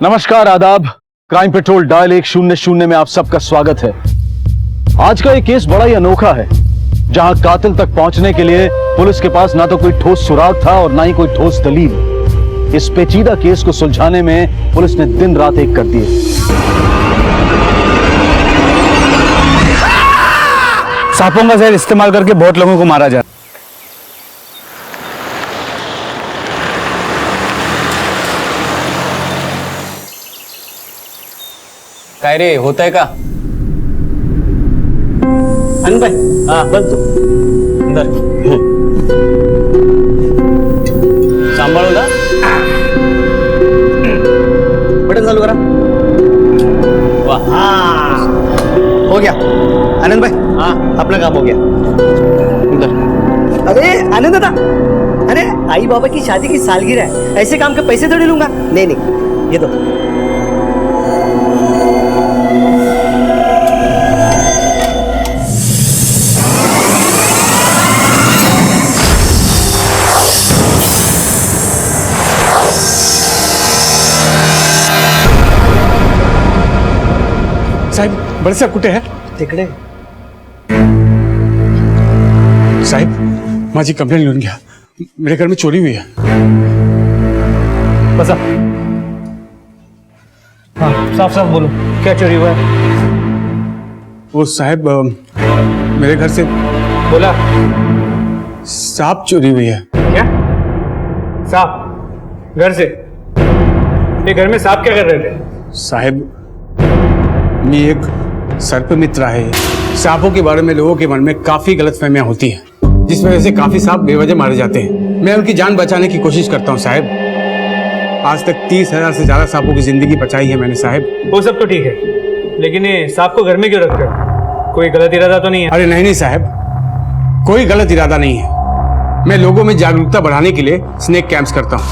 नमस्कार, आदाब। Crime petrol dial 100 में आप सबका स्वागत है। आज का ये केस बड़ा ही अनोखा है, जहां कातिल तक पहुंचने के लिए पुलिस के पास ना तो कोई ठोस सुराग था और ना ही कोई ठोस दलील। इस पेचीदा केस को सुलझाने में पुलिस ने दिन रात एक कर दिए। सांपों का जहर इस्तेमाल करके बहुत लोगों को मारा जाए। काय रे, होतंय का? अन भाई, हाँ बस तू अंदर सांभाळू ना, बटन चालू करा। वाह, हो गया आनंद भाई, हाँ अपना काम हो गया। अंदर। अरे आनंद दादा, अरे आई बाबा की शादी की सालगिरह है, ऐसे काम के पैसे थोड़ी लूंगा। नहीं नहीं, ये दो। साहेब, बड़े साहब कुठे है? तिकडे साहेब, माझी कंप्लेंट लिहून घ्या। मेरे घर में चोरी हुई है। बसा। हाँ साफ साफ बोलो, क्या चोरी हुआ है? वो साहब, मेरे घर से बोला। सांप चोरी हुई है। क्या? सांप घर से? ये घर में सांप क्या कर रहे थे? साहेब, मैं एक सर्पमित्र है। सांपों के बारे में लोगों के मन में काफी गलतफहमियां होती हैं, जिस वजह से काफी सांप बेवजह मारे जाते हैं। मैं उनकी जान बचाने की कोशिश करता हूं साहब। आज तक 30,000 से ज्यादा सांपों की जिंदगी बचाई है मैंने साहब। वो सब तो ठीक है, लेकिन ये सांप को घर में क्यों रखते हो? कोई गलत इरादा तो नहीं है? अरे नहीं साहब, कोई गलत इरादा नहीं है। मैं लोगों में जागरूकता बढ़ाने के लिए स्नेक कैंप्स करता हूँ।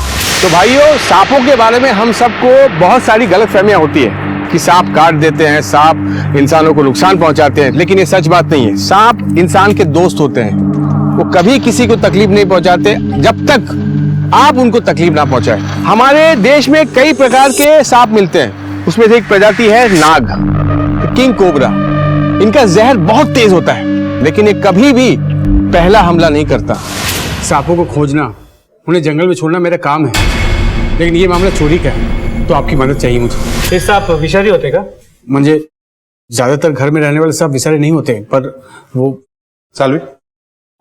तो भाइयों, सांपों के बारे में हम सबको बहुत सारी गलतफहमियां होती है कि सांप काट देते हैं, सांप इंसानों को नुकसान पहुंचाते हैं, लेकिन ये सच बात नहीं है। सांप इंसान के दोस्त होते हैं, वो कभी किसी को तकलीफ नहीं पहुंचाते जब तक आप उनको तकलीफ ना पहुंचाए। हमारे देश में कई प्रकार के सांप मिलते हैं, उसमें से एक प्रजाति है नाग, किंग कोबरा। इनका जहर बहुत तेज होता है, लेकिन ये कभी भी पहला हमला नहीं करता। सांपों को खोजना, उन्हें जंगल में छोड़ना मेरा काम है, लेकिन ये मामला चोरी का है, तो आपकी मदद चाहिए मुझे। ये सांप विषारी होते का? मुझे ज्यादातर घर में रहने वाले सांप विषारी नहीं होते, पर वो सालवी,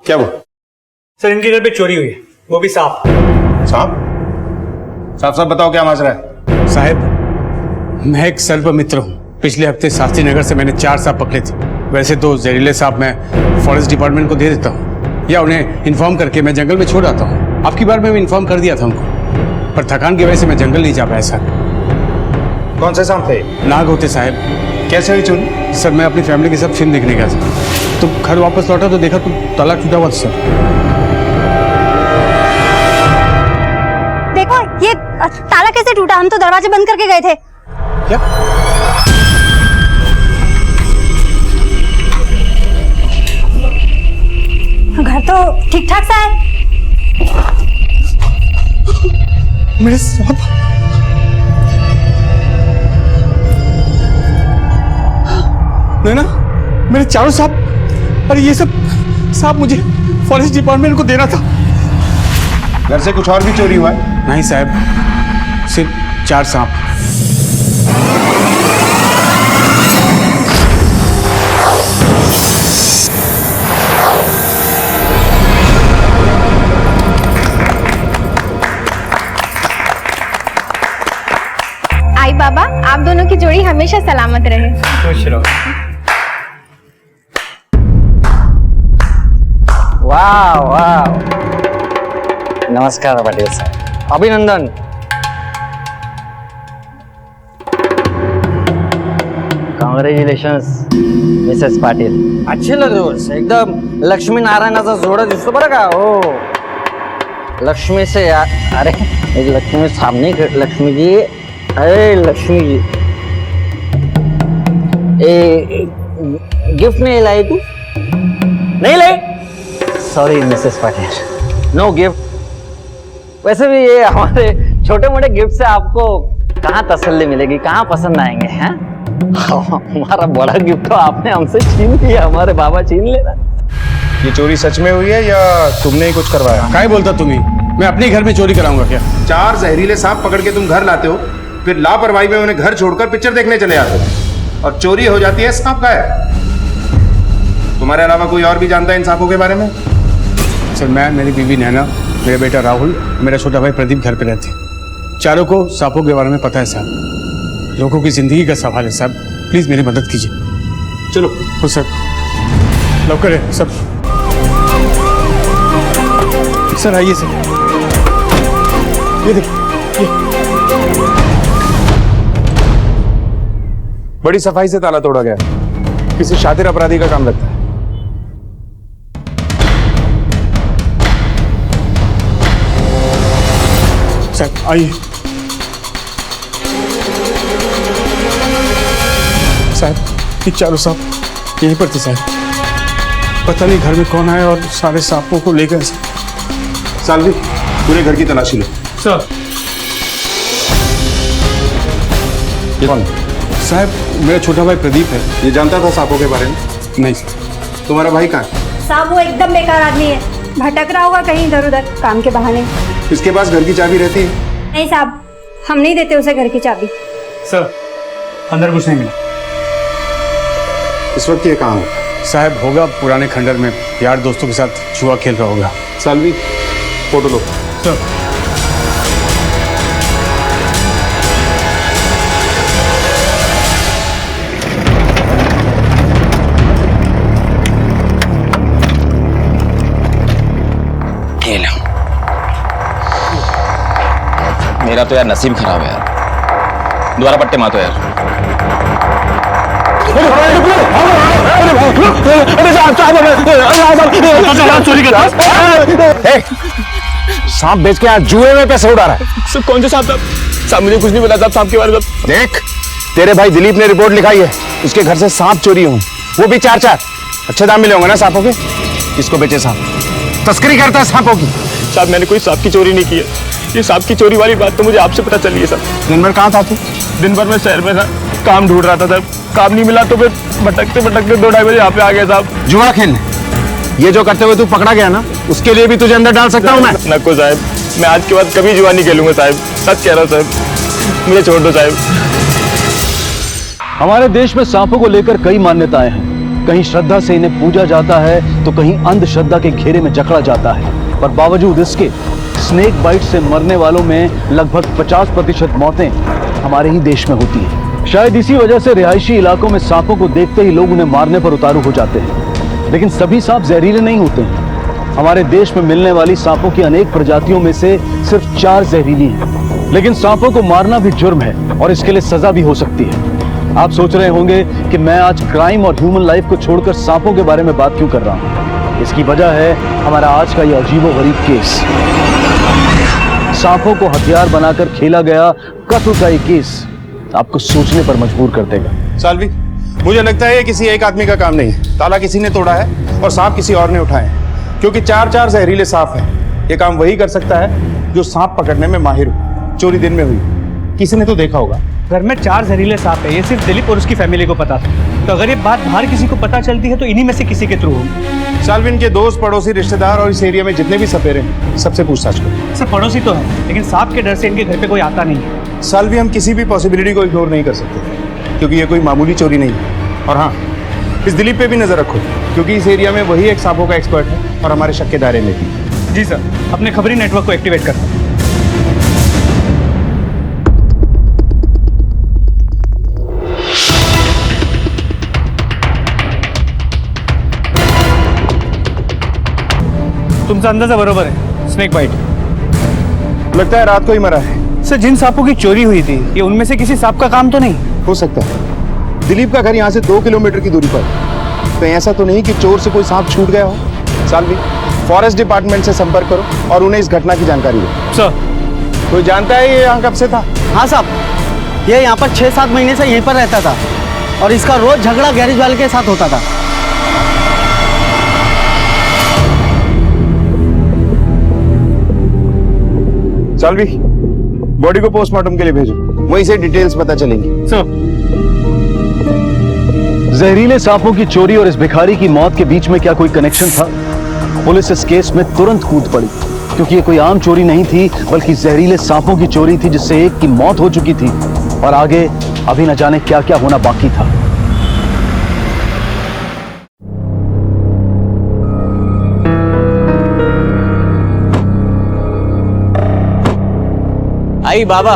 क्या वो सर, इनके घर पे चोरी हुई है, वो भी सांप। सांप? साफ साफ बताओ क्या माजरा है। साहब, मैं एक सर्पमित्र हूँ। पिछले हफ्ते शास्त्री नगर से मैंने 4 सांप पकड़े थे। वैसे तो जहरीले सांप मैं फॉरेस्ट डिपार्टमेंट को दे देता हूँ, या उन्हें इन्फॉर्म करके मैं जंगल में छोड़ आता हूँ। आपकी बार में इन्फॉर्म कर दिया था उनको, पर थकान की वजह से मैं जंगल नहीं जा पाया सर। कौन से सांप थे? नाग होते साहब। कैसे हुई चोरी? सर, मैं अपनी फैमिली के साथ फिल्म देखने गया था, तो घर वापस लौटा तो देखा तो ताला टूटा हुआ था सर। देखो ये ताला कैसे टूटा? हम तो दरवाजे बंद करके गए थे। क्या? घर तो ठीक ठाक सा है। मेरे सांप, नैना, मेरे 4 सांप। अरे ये सब सांप मुझे फॉरेस्ट डिपार्टमेंट को देना था। घर से कुछ और भी चोरी हुआ है? नहीं साहब, सिर्फ 4 सांप। आई बाबा, आप दोनों की जोड़ी हमेशा सलामत रहे। खुश रहो। वाह वाह, नमस्कार पाटील साहब, अभिनंदन। Congratulations Mrs Patil. अच्छे लग रहे, एकदम लक्ष्मी नारायणाचा जोडा दिसतो बरं का? हो, लक्ष्मी से अरे लक्ष्मी सामने, लक्ष्मी जी, अरे लक्ष्मी जी, गिफ्ट नहीं लाई तू? नहीं लाई? Sorry Mrs Patil, no gift. वैसे भी ये हमारे छोटे मोटे गिफ्ट से आपको कहाँ तसल्ली मिलेगी, कहाँ पसंद आएंगे हैं? हमारा बड़ा गिफ्ट तो आपने हमसे छीन लिया, हमारे बाबा छीन लेना। ये चोरी सच में हुई है या तुमने ही कुछ करवाया? काय बोलता तुम्ही? मैं अपने घर में चोरी कराऊंगा क्या? 4 जहरीले सांप पकड़ के तुम घर लाते हो, फिर लापरवाही में उन्हें घर छोड़कर पिक्चर देखने चले जाते हो और चोरी हो जाती है, सांप गायब। तुम्हारे अलावा कोई और भी जानता है इन सांपों के बारे में? सर मैं, मेरी बीवी नैना, मेरा बेटा राहुल, मेरा छोटा भाई प्रदीप घर पे रहते हैं। चारों को सांपों के बारे में पता है साहब। लोगों की जिंदगी का सवाल है साहब, प्लीज मेरी मदद कीजिए। चलो हो सर, लवकर है सब। सर आइए सर, ये देखिए, बड़ी सफाई से ताला तोड़ा गया, किसी शातिर अपराधी का काम लगता है। सर आइए। साहब ये चारों सांप यहीं पर थे साहब, पता नहीं घर में कौन आया और सारे सांपों को ले गए। सालवी, पूरे घर की तलाशी लो। सर ये कौन? साहब मेरा छोटा भाई प्रदीप है। ये जानता था सांपों के बारे में? नहीं सर। तुम्हारा भाई कहाँ है? साहब वो एकदम बेकार आदमी है, भटक रहा होगा कहीं इधर उधर काम के बहाने। इसके पास घर की चाबी रहती है? नहीं साहब, हम नहीं देते उसे घर की चाबी। सर अंदर कुछ नहीं मिला। इस वक्त ये कहाँ है? साहब होगा पुराने खंडर में, यार दोस्तों के साथ जुआ खेल रहा होगा। सालवी, फोटो लो। सर मेरा तो यार नसीब खराब है यार, दोबारा पट्टे मातो यार। सांप बेच के आज जुए में पैसे उड़ा रहा है। सर कौन से सांप? साहब मुझे कुछ नहीं मिला साहब, सांप के बारे में। देख, तेरे भाई दिलीप ने रिपोर्ट लिखाई है, उसके घर से सांप चोरी हुए, वो भी 4-4। अच्छे दाम मिले होंगे ना सांपों के? किसको बेचे सांप? तस्करी करता है सांपों की। साहब मैंने कोई सांप की चोरी नहीं की है, ये सांप की चोरी वाली बात तो मुझे आपसे पता चली है सर। दिन भर कहाँ था तू? दिन भर मैं शहर में था, काम ढूंढ रहा था सर, काम नहीं मिला तो फिर भटकते भटकते 2-2:30 बजे यहाँ पे आ गया साहब। जुआ खेलने? ये जो करते हुए तू पकड़ा गया ना, उसके लिए भी तुझे अंदर डाल सकता हूँ मैं? नको साहब, मैं आज के बाद कभी जुआ नहीं खेलूंगा साहब, सच कह रहा हूँ साहब, मुझे छोड़ दो साहब। हमारे देश में सांपों को लेकर कई मान्यताएं हैं। कहीं श्रद्धा से इन्हें पूजा जाता है तो कहीं अंधश्रद्धा के घेरे में जकड़ा जाता है। पर बावजूद इसके स्नेक बाइट से मरने वालों में लगभग 50% मौतें हमारे ही देश में होती हैं। शायद इसी वजह से रिहायशी इलाकों में सांपों को देखते ही लोग उन्हें मारने पर उतारू हो जाते हैं। लेकिन सभी सांप जहरीले नहीं होते हैं। हमारे देश में मिलने वाली सांपों की अनेक प्रजातियों में से सिर्फ 4 जहरीली हैं। लेकिन सांपों को मारना भी जुर्म है और इसके लिए सजा भी हो सकती है। आप सोच रहे होंगे कि मैं आज क्राइम और ह्यूमन लाइफ को छोड़कर सांपों के बारे में बात क्यों कर रहा हूं। इसकी वजह है हमारा आज का यह अजीबोगरीब केस। सांपों को हथियार बनाकर खेला गया कत्ल का एक केस आपको सोचने पर मजबूर कर देगा। सालवी, मुझे लगता है ये किसी एक आदमी का काम नहीं है। ताला किसी ने तोड़ा है और सांप किसी और ने उठाए हैं, क्योंकि 4-4 जहरीले सांप हैं। ये काम वही कर सकता है जो सांप पकड़ने में माहिर हो। चोरी दिन में हुई, किसी ने तो देखा होगा। घर में 4 जहरीले सांप है, ये सिर्फ दिलीप और उसकी फैमिली को पता था। तो अगर ये बात बाहर किसी को पता चलती है तो इन्हीं में से किसी के थ्रू होगी। सालविन के दोस्त, पड़ोसी, रिश्तेदार और इस एरिया में जितने भी सपेरे हैं, सबसे पूछताछ करो। सर पड़ोसी तो है, लेकिन सांप के डर से इनके घर पे कोई आता नहीं है। सालवी, हम किसी भी पॉसिबिलिटी को इग्नोर नहीं कर सकते, क्योंकि ये कोई मामूली चोरी नहीं है। और हाँ, इस दिलीप पे भी नजर रखो, क्योंकि इस एरिया में वही एक सांपों का एक्सपर्ट है और हमारे शक के दायरे में भी। जी सर, अपने खबरी नेटवर्क को एक्टिवेट करता हूं। तुमचा अंदाजा बरोबर है, स्नेक बाइट। लगता है रात को ही मरा है। सर जिन सांपों की चोरी हुई थी, ये उनमें से किसी सांप का काम तो नहीं? हो सकता है। दिलीप का घर यहाँ से 2 किलोमीटर की दूरी पर है। कहीं ऐसा तो नहीं कि चोर से कोई सांप छूट गया हो। सालवी, फॉरेस्ट डिपार्टमेंट से संपर्क करो और उन्हें इस घटना की जानकारी दो। सर कोई जानता है ये यहाँ कब से था? हाँ साहब, ये यहाँ पर 6-7 महीने से यहीं पर रहता था और इसका रोज झगड़ा गैरेज वाले के साथ होता था। सालवी, बॉडी को पोस्टमार्टम के लिए भेजो, वहीं से डिटेल्स पता चलेंगी। जहरीले सांपों की चोरी और इस भिखारी की मौत के बीच में क्या कोई कनेक्शन था? पुलिस इस केस में तुरंत कूद पड़ी, क्योंकि ये कोई आम चोरी नहीं थी, बल्कि जहरीले सांपों की चोरी थी, जिससे एक की मौत हो चुकी थी और आगे अभी न जाने क्या क्या होना बाकी था। आई बाबा,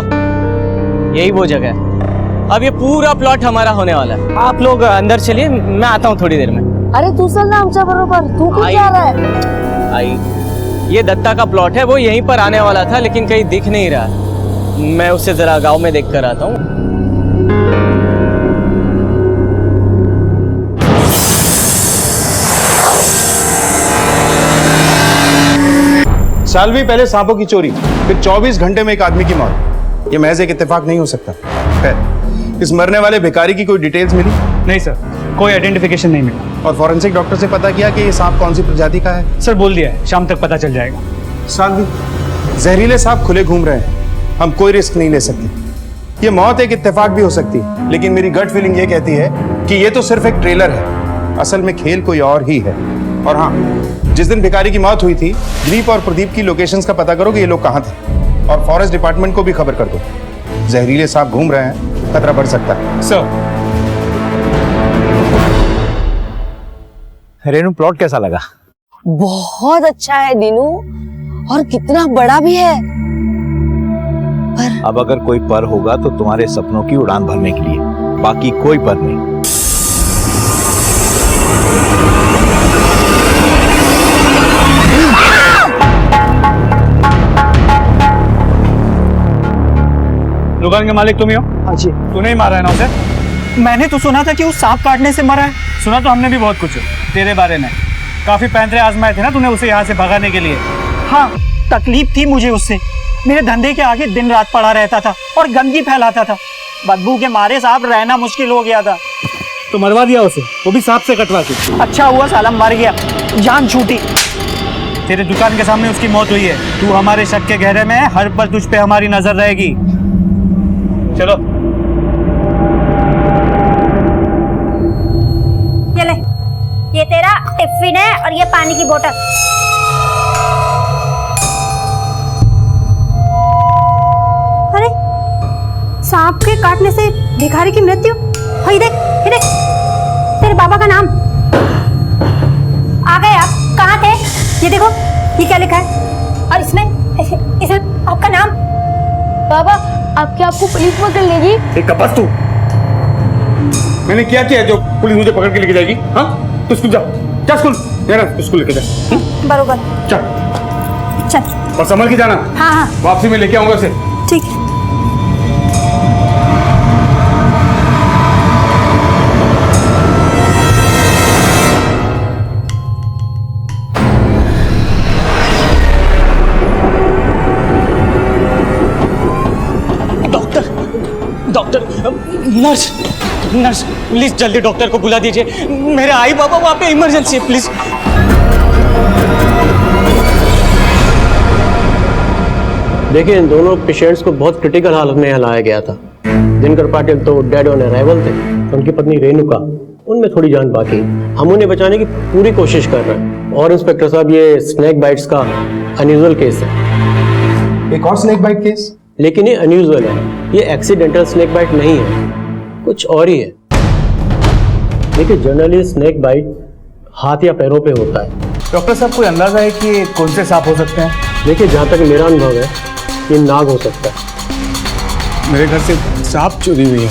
यही वो जगह है। अब ये पूरा प्लॉट हमारा होने वाला है। आप लोग अंदर चलिए, मैं आता हूँ थोड़ी देर में। अरे तू चल ना आमच्या बरोबर, तू क्यों जा रहा है? आई, ये दत्ता का प्लॉट है, वो यहीं पर आने वाला था लेकिन कहीं दिख नहीं रहा। मैं उसे जरा गांव में देख कर आता हूँ। साल भी पहले सांपों की चोरी, फिर 24 घंटे में एक आदमी की मौत। ये महज एक इत्तेफाक नहीं हो सकता। खैर, इस मरने वाले भिखारी की कोई डिटेल्स मिली? नहीं सर, कोई आइडेंटिफिकेशन नहीं मिला। और फॉरेंसिक डॉक्टर से पता किया कि ये सांप कौन सी प्रजाति का है? सर बोल दिया है, शाम तक पता चल जाएगा। सालवी, जहरीले सांप खुले घूम रहे हैं, हम कोई रिस्क नहीं ले सकते। ये मौत एक इत्तेफाक भी हो सकती है, लेकिन मेरी गट फीलिंग ये कहती है कि ये तो सिर्फ एक ट्रेलर है, असल में खेल कोई और ही है। और हाँ, जिस दिन भिखारी की मौत हुई थी, दिलीप और प्रदीप की लोकेशंस का पता करो कि ये लोग कहाँ थे, और फॉरेस्ट डिपार्टमेंट को भी खबर कर दो। जहरीले सांप घूम रहे हैं, खतरा बढ़ सकता है। सर, रेनू, प्लॉट कैसा लगा? बहुत अच्छा है दीनू, और कितना बड़ा भी है। पर अब अगर कोई पर होगा तो तुम्हारे सपनों की उड़ान भरने के लिए, बाकी कोई पर नहीं। दुकान के मालिक तुम ही हो? हाँ जी। तूने ही मारा है ना उसे? मैंने तो सुना था कि वो सांप काटने से मरा है। सुना तो हमने भी बहुत कुछ तेरे बारे में। काफी पैंतरे आजमाए थे ना तूने उसे यहाँ से भगाने के लिए। हाँ, तकलीफ थी मुझे उससे। मेरे धंधे के आगे दिन रात पड़ा रहता था और गंदगी फैलाता था। बदबू के मारे साहब रहना मुश्किल हो गया था। तो मरवा दिया उसे, वो भी सांप से कटवा के। अच्छा हुआ साला मर गया, जान छूटी। तेरे दुकान के सामने उसकी मौत हुई है। तू हमारे शक के घेरे में है, हर पल तुझ पे हमारी नजर रहेगी। चलो, ये ले, ये तेरा टिफिन है और ये पानी की बोतल। अरे, सांप के काटने से भिखारी की मृत्यु? हाँ, ये देख, तेरे बाबा का नाम। आ गए आप, कहाँ थे? ये देखो, ये क्या लिखा है, और इसमें आपका नाम। बाबा, आपके आपको पुलिस पकड़ लेगी? एक कपस तू, मैंने क्या किया जो पुलिस मुझे पकड़ के लेके जाएगी? हाँ, तो स्कूल जा स्कूल, स्कूल लेके जा। बरोबर, चल चल, और संभल के जाना। हाँ हाँ, वापसी में लेके आऊंगा उसे। ठीक है। नर्स, नर्स प्लीज जल्दी डॉक्टर को बुला दीजिए। मेरे आई बाबा वहाँ पे इमरजेंसी है, प्लीज। देखिए, इन दोनों पेशेंट्स को बहुत क्रिटिकल हालत में यहाँ लाया गया था। दिनकर पाटिल तो डेड ऑन अराइवल थे, उनकी पत्नी रेणुका, उनमें थोड़ी जान बाकी। हम उन्हें बचाने की पूरी कोशिश कर रहे हैं। और इंस्पेक्टर साहब, ये स्नेक बाइट्स का अनयूजुअल केस है। एक और स्नेक बाइट केस? लेकिन ये अनयूजुअल है, ये एक्सीडेंटल स्नेक बाइट नहीं है, कुछ और ही है। देखिए, जनरली स्नेक बाइट हाथ या पैरों पे होता है। डॉक्टर साहब, कोई अंदाजा है कि कौन से सांप हो सकते हैं? देखिए, जहाँ तक मेरा अनुभव है, ये नाग हो सकता है। मेरे घर से सांप चोरी हुई है।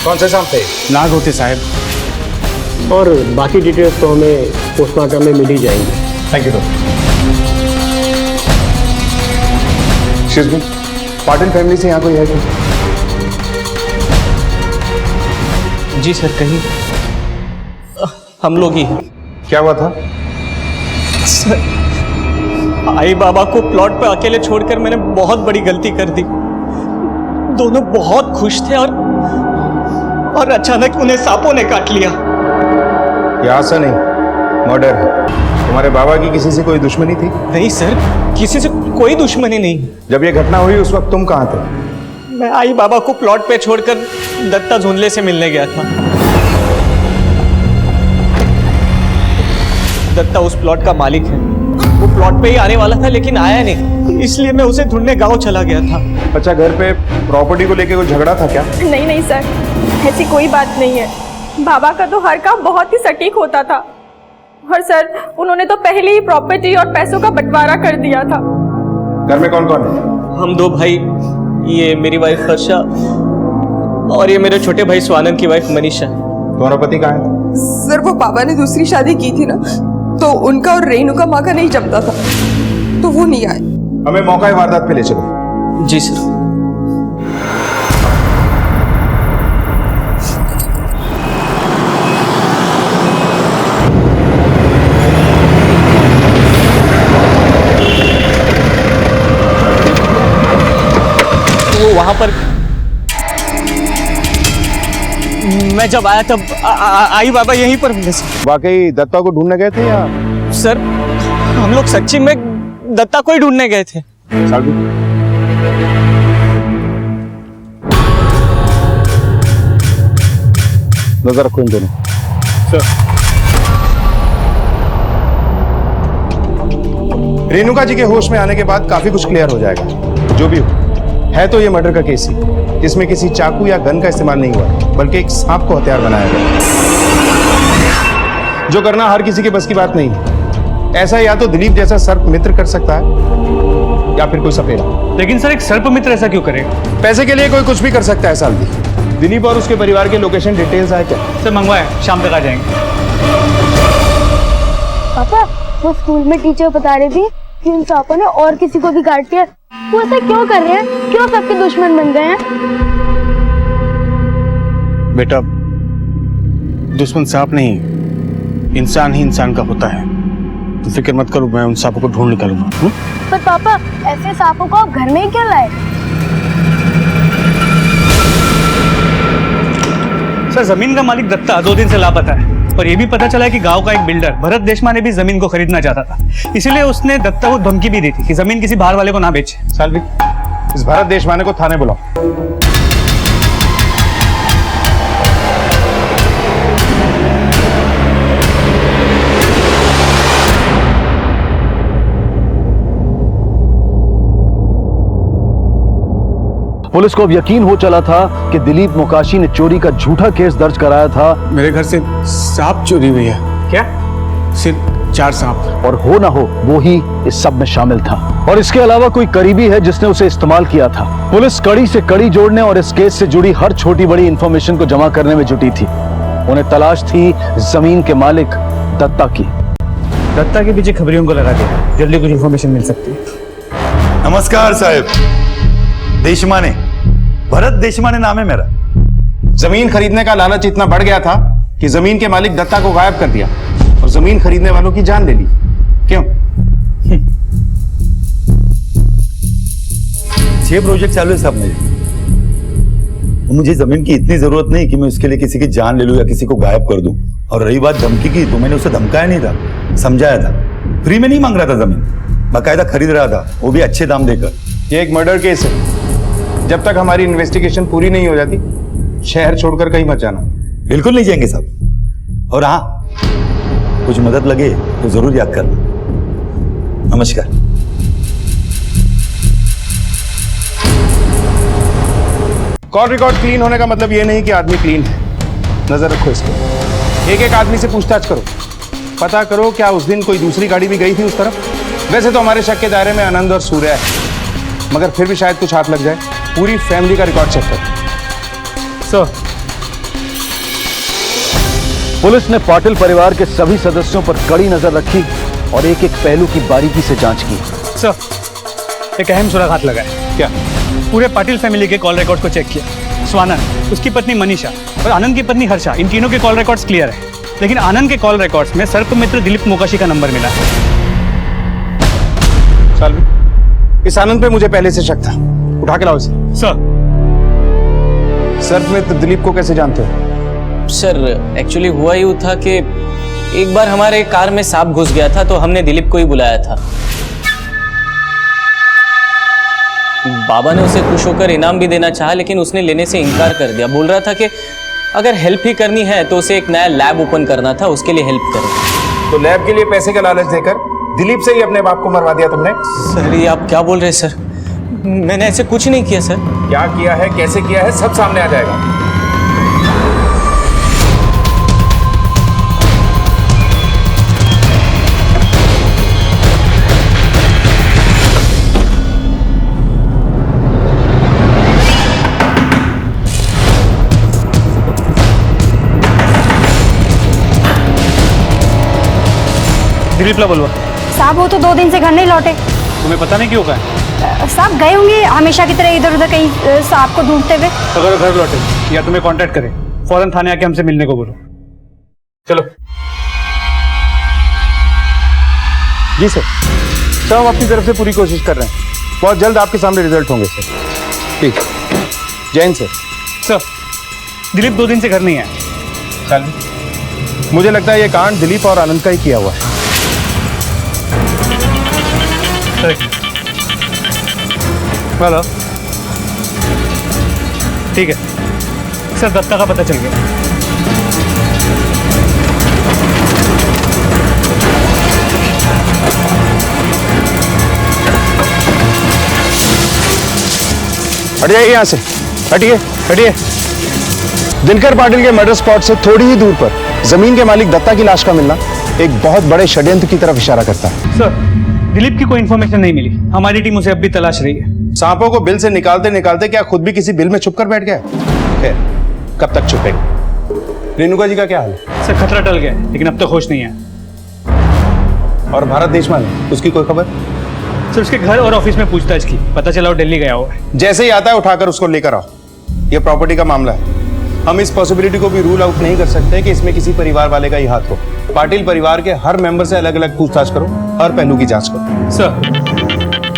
कौन से सांप थे? नाग होते साहब। और बाकी डिटेल्स तो हमें पोस्टमार्टम में मिल ही जाएंगी। Thank you doctor. Patil family से यहाँ कोई है क्या? जी सर, कहीं हम लोग ही हैं। क्या हुआ था? सर, आई बाबा को प्लॉट पे अकेले छोड़कर मैंने बहुत बड़ी गलती कर दी। दोनों बहुत खुश थे और अचानक उन्हें सांपों ने काट लिया। ये आशा नहीं, मर्डर है। तुम्हारे बाबा की किसी से कोई दुश्मनी थी? नहीं सर, किसी से कोई दुश्मनी नहीं। जब ये घटना हुई उस वक्त तुम कहाँ थे? मैं आई बाबा को प्लॉट पे छोड़कर दत्ता झुंझले से मिलने गया था। दत्ता उस प्लॉट का मालिक है। वो प्लॉट पे ही आने वाला था लेकिन आया नहीं, इसलिए मैं उसे ढूंढने गांव चला गया था। अच्छा, घर पे प्रॉपर्टी को लेके कोई झगड़ा था क्या? नहीं नहीं सर, ऐसी कोई बात नहीं है। बाबा का तो हर काम बहुत ही सटीक होता था। और सर, उन्होंने तो पहले ही प्रॉपर्टी और पैसों का बंटवारा कर दिया था। घर में कौन कौन है? हम दो भाई, ये मेरी वाइफ हर्षा और ये मेरे छोटे भाई स्वानंद की वाइफ मनीषा। तुम्हारा पति कहाँ है? सर, वो बाबा ने दूसरी शादी की थी ना, तो उनका और रेणु का माँ का नहीं जमता था, तो वो नहीं आए। हमें मौका वारदात पे ले चलो। जी सर। वो वहां पर मैं जब आया तब आई बाबा यहीं पर मिले सर। वाकई दत्ता को ढूंढने गए थे या? सर, हम लोग सच्ची में दत्ता को ही ढूंढने गए थे। सालवी, नजर रखो इन दोनों। रेणुका जी के होश में आने के बाद काफी कुछ क्लियर हो जाएगा। जो भी हो, है तो ये मर्डर का केस ही, जिसमें किसी चाकू या गन का इस्तेमाल नहीं हुआ, बल्कि एक सांप को हथियार बनाया गया, जो करना हर किसी के बस की बात नहीं है। ऐसा या तो दिलीप जैसा सर्प मित्र कर सकता है या फिर कोई सपेरा। लेकिन सर, एक सर्प मित्र ऐसा क्यों करेगा? पैसे के लिए कोई कुछ भी कर सकता है सालवी। दिलीप और उसके परिवार के लोकेशन डिटेल्स आए क्या? सर मंगवाए, शाम तक आ जाएंगे। पापा, वो स्कूल में टीचर बता रही थी कि उन सांपों ने और किसी को भी काट दिया। वो ऐसा क्यों कर रहे हैं? क्यों सबके दुश्मन बन गए हैं? बेटा, दुश्मन सांप नहीं, इंसान ही इंसान का होता है। तो फिक्र मत करो, मैं उन सांपों को ढूंढ निकालूंगा। पर पापा, ऐसे सांपों को आप घर में ही क्यों लाए? सर, जमीन का मालिक दत्ता 2 दिन से लापता है और ये भी पता चला है कि गांव का एक बिल्डर भरत देशमा ने भी जमीन को खरीदना चाहता था। इसीलिए उसने दत्ता को धमकी भी दी थी कि जमीन किसी बाहर वाले को ना बेचे। सालवी, इस भरत देशमाने को थाने बुलाओ। पुलिस को अब यकीन हो चला था कि दिलीप मोकाशी ने चोरी का झूठा केस दर्ज कराया था। मेरे घर से सांप चोरी हुई है। क्या? सिर्फ 4 सांप। और हो ना हो, वो ही इस सब में शामिल था। और इसके अलावा कोई करीबी है जिसने उसे इस्तेमाल किया था। पुलिस कड़ी से कड़ी जोड़ने और इस केस से जुड़ी हर छोटी बड़ी इंफॉर्मेशन को जमा करने में जुटी थी। उन्हें तलाश थी जमीन के मालिक दत्ता की। दत्ता के पीछे खबरियों को लगा दिया, जल्दी कुछ इंफॉर्मेशन मिल सकती है। नमस्कार साहब। देशमाने, भरत देशमाने नाम है मेरा। जमीन खरीदने का लालच इतना बढ़ गया था कि जमीन के मालिक दत्ता को गायब कर दिया और जमीन खरीदने वालों की जान ले ली। क्यों? 6 प्रोजेक्ट चालू है साहब मेरे। मुझे जमीन की इतनी जरूरत नहीं कि मैं उसके लिए किसी की जान ले लूं या किसी को गायब कर दूं। और रही बात धमकी की, तो मैंने उसे धमकाया नहीं था, समझाया था। फ्री में नहीं मांग रहा था जमीन, बाकायदा खरीद रहा था, वो भी अच्छे दाम देकर। ये एक मर्डर केस है। जब तक हमारी इन्वेस्टिगेशन पूरी नहीं हो जाती, शहर छोड़कर कहीं मत जाना। बिल्कुल नहीं जाएंगे साहब। और हाँ, कुछ मदद लगे तो जरूर याद करना। नमस्कार। कॉल रिकॉर्ड क्लीन होने का मतलब ये नहीं कि आदमी क्लीन है। नजर रखो इसको। एक एक आदमी से पूछताछ करो, पता करो क्या उस दिन कोई दूसरी गाड़ी भी गई थी उस तरफ। वैसे तो हमारे शक के दायरे में आनंद और सूर्य है, मगर फिर भी शायद कुछ हाथ लग जाए। पूरी फैमिली का रिकॉर्ड चेक करो। सर, पुलिस ने पाटिल परिवार के सभी सदस्यों पर कड़ी नजर रखी और एक एक पहलू की बारीकी से जांच की। सर, एक अहम सुराग हाथ लगा है। क्या? पूरे पाटिल फैमिली के कॉल रिकॉर्ड को चेक किया। स्वानंद, उसकी पत्नी मनीषा और आनंद की पत्नी हर्षा, इन तीनों के कॉल रिकॉर्ड्स क्लियर है। लेकिन आनंद के कॉल रिकॉर्ड्स में सर्प मित्र दिलीप मोकाशी का नंबर मिला है। सालवी, इस आनंद पे मुझे पहले से शक था। उठा के लाओ इसे। सर। सर्प मित्र दिलीप को कैसे जानते हो? सर, एक्चुअली हुआ यूं था कि एक बार हमारे कार में सांप घुस गया था, तो हमने दिलीप को ही बुलाया था। बाबा ने उसे खुश होकर इनाम भी देना चाहा, लेकिन उसने लेने से इनकार कर दिया। बोल रहा था कि अगर हेल्प ही करनी है तो उसे एक नया लैब ओपन करना था, उसके लिए हेल्प करें। तो लैब के लिए पैसे का लालच देकर दिलीप से ही अपने बाप को मरवा दिया तुमने? सर ये आप क्या बोल रहे हैं सर? मैंने ऐसे कुछ नहीं किया सर। क्या किया है, कैसे किया है, सब सामने आ जाएगा। दिलीप ला बोलवा। साहब वो तो 2 दिन से घर नहीं लौटे। तुम्हें पता नहीं क्यों का? साहब गए होंगे हमेशा की तरह इधर उधर कहीं साहब को ढूंढते हुए। अगर वो घर लौटे या तुम्हें कांटेक्ट करे, फौरन थाने आके हमसे मिलने को बोलो। चलो। जी सर, हम अपनी तरफ से पूरी कोशिश कर रहे हैं। बहुत जल्द आपके सामने रिजल्ट होंगे सर। ठीक, जय हिंद सर। सर दिलीप 2 दिन से घर नहीं आया। चल, मुझे लगता है ये कांड दिलीप और आनंद का ही किया हुआ है। हेलो, ठीक है सर, दत्ता का पता चल गया। हट जाइए यहाँ से, हटिए हटिए। दिनकर पाटिल के मर्डर स्पॉट से थोड़ी ही दूर पर जमीन के मालिक दत्ता की लाश का मिलना एक बहुत बड़े षड्यंत्र की तरफ इशारा करता है। सर दिलीप की कोई इन्फॉर्मेशन नहीं मिली। हमारी टीम उसे अब भी तलाश रही है। सांपों को बिल से निकालते निकालते क्या खुद भी किसी बिल में छुपकर बैठ गया? खैर, कब तक छुपेगा? रेणुका जी का क्या हाल है? सर खतरा टल गया, लेकिन अब तक होश नहीं है। और भारत देशमान, उसकी कोई खबर? सर उसके घर और ऑफिस में पूछताछ की, पता चला वो दिल्ली गया हुआ है। जैसे ही आता है उठाकर उसको लेकर आओ। ये प्रॉपर्टी का मामला है, हम इस पॉसिबिलिटी को भी रूल आउट नहीं कर सकते कि इसमें किसी परिवार वाले का ही हाथ हो। पाटिल परिवार के हर मेंबर से अलग अलग पूछताछ करो, हर पहलू की जांच करो।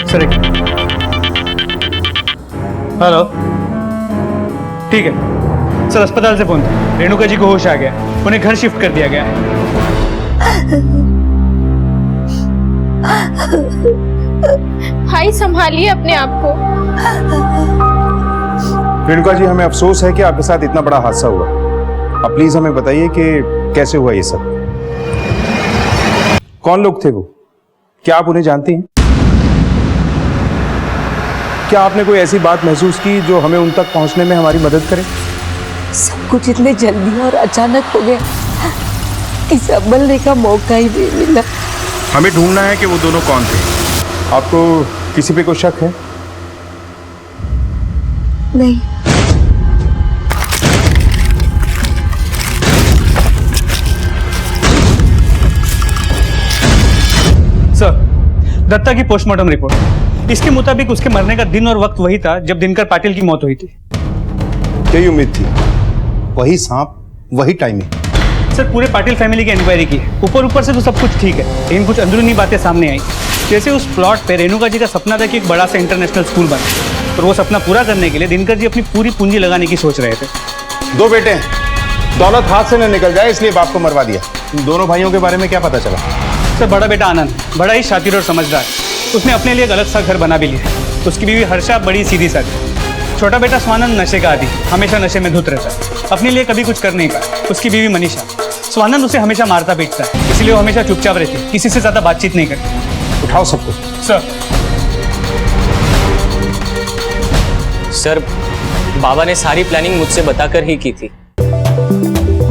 सर एक हेलो, ठीक है सर, अस्पताल से फोन था। रेणुका जी को होश आ गया, उन्हें घर शिफ्ट कर दिया गया है। भाई संभालिए अपने आप को। रेणुका जी, हमें अफसोस है कि आपके साथ इतना बड़ा हादसा हुआ। अब प्लीज हमें बताइए कि कैसे हुआ ये सब, कौन लोग थे वो, क्या आप उन्हें जानती हैं? क्या आपने कोई ऐसी बात महसूस की जो हमें उन तक पहुंचने में हमारी मदद करे? सब कुछ इतने जल्दी और अचानक हो गया कि संभलने का मौका ही नहीं मिला। हमें ढूंढना है कि वो दोनों कौन थे। आपको किसी पे कोई शक है? नहीं। सर दत्ता की पोस्टमार्टम रिपोर्ट, इसके मुताबिक उसके मरने का दिन और वक्त वही था जब दिनकर पाटिल की मौत हुई थी। यही उम्मीद थी, वही सांप वही टाइमिंग। सर पूरे पाटिल फैमिली की इंक्वायरी की है। ऊपर से तो सब कुछ ठीक है, लेकिन कुछ अंदरूनी बातें सामने आई। जैसे उस प्लॉट पे रेणुका जी का सपना था कि एक बड़ा सा इंटरनेशनल स्कूल बने, और वो सपना पूरा करने के लिए दिनकर जी अपनी पूरी पूंजी लगाने की सोच रहे थे। 2 बेटे हैं, दौलत हाथ से न निकल जाए इसलिए बाप को मरवा दिया। इन दोनों भाइयों के बारे में क्या पता चला? सर बड़ा बेटा आनंद बड़ा ही शातिर और समझदार, उसने अपने लिए एक अलग सा घर बना भी लिया। उसकी बीवी हर्षा बड़ी सीधी सादी। छोटा बेटा स्वानंद नशे का आदी, हमेशा नशे में धुत रहता है, अपने लिए कभी कुछ कर नहीं पाया। उसकी बीवी मनीषा, स्वानंद उसे हमेशा मारता पीटता है, इसलिए वो हमेशा चुपचाप रहती है, किसी से ज्यादा बातचीत नहीं करती। उठाओ सबको। सर बाबा ने सारी प्लानिंग मुझसे बताकर ही की थी।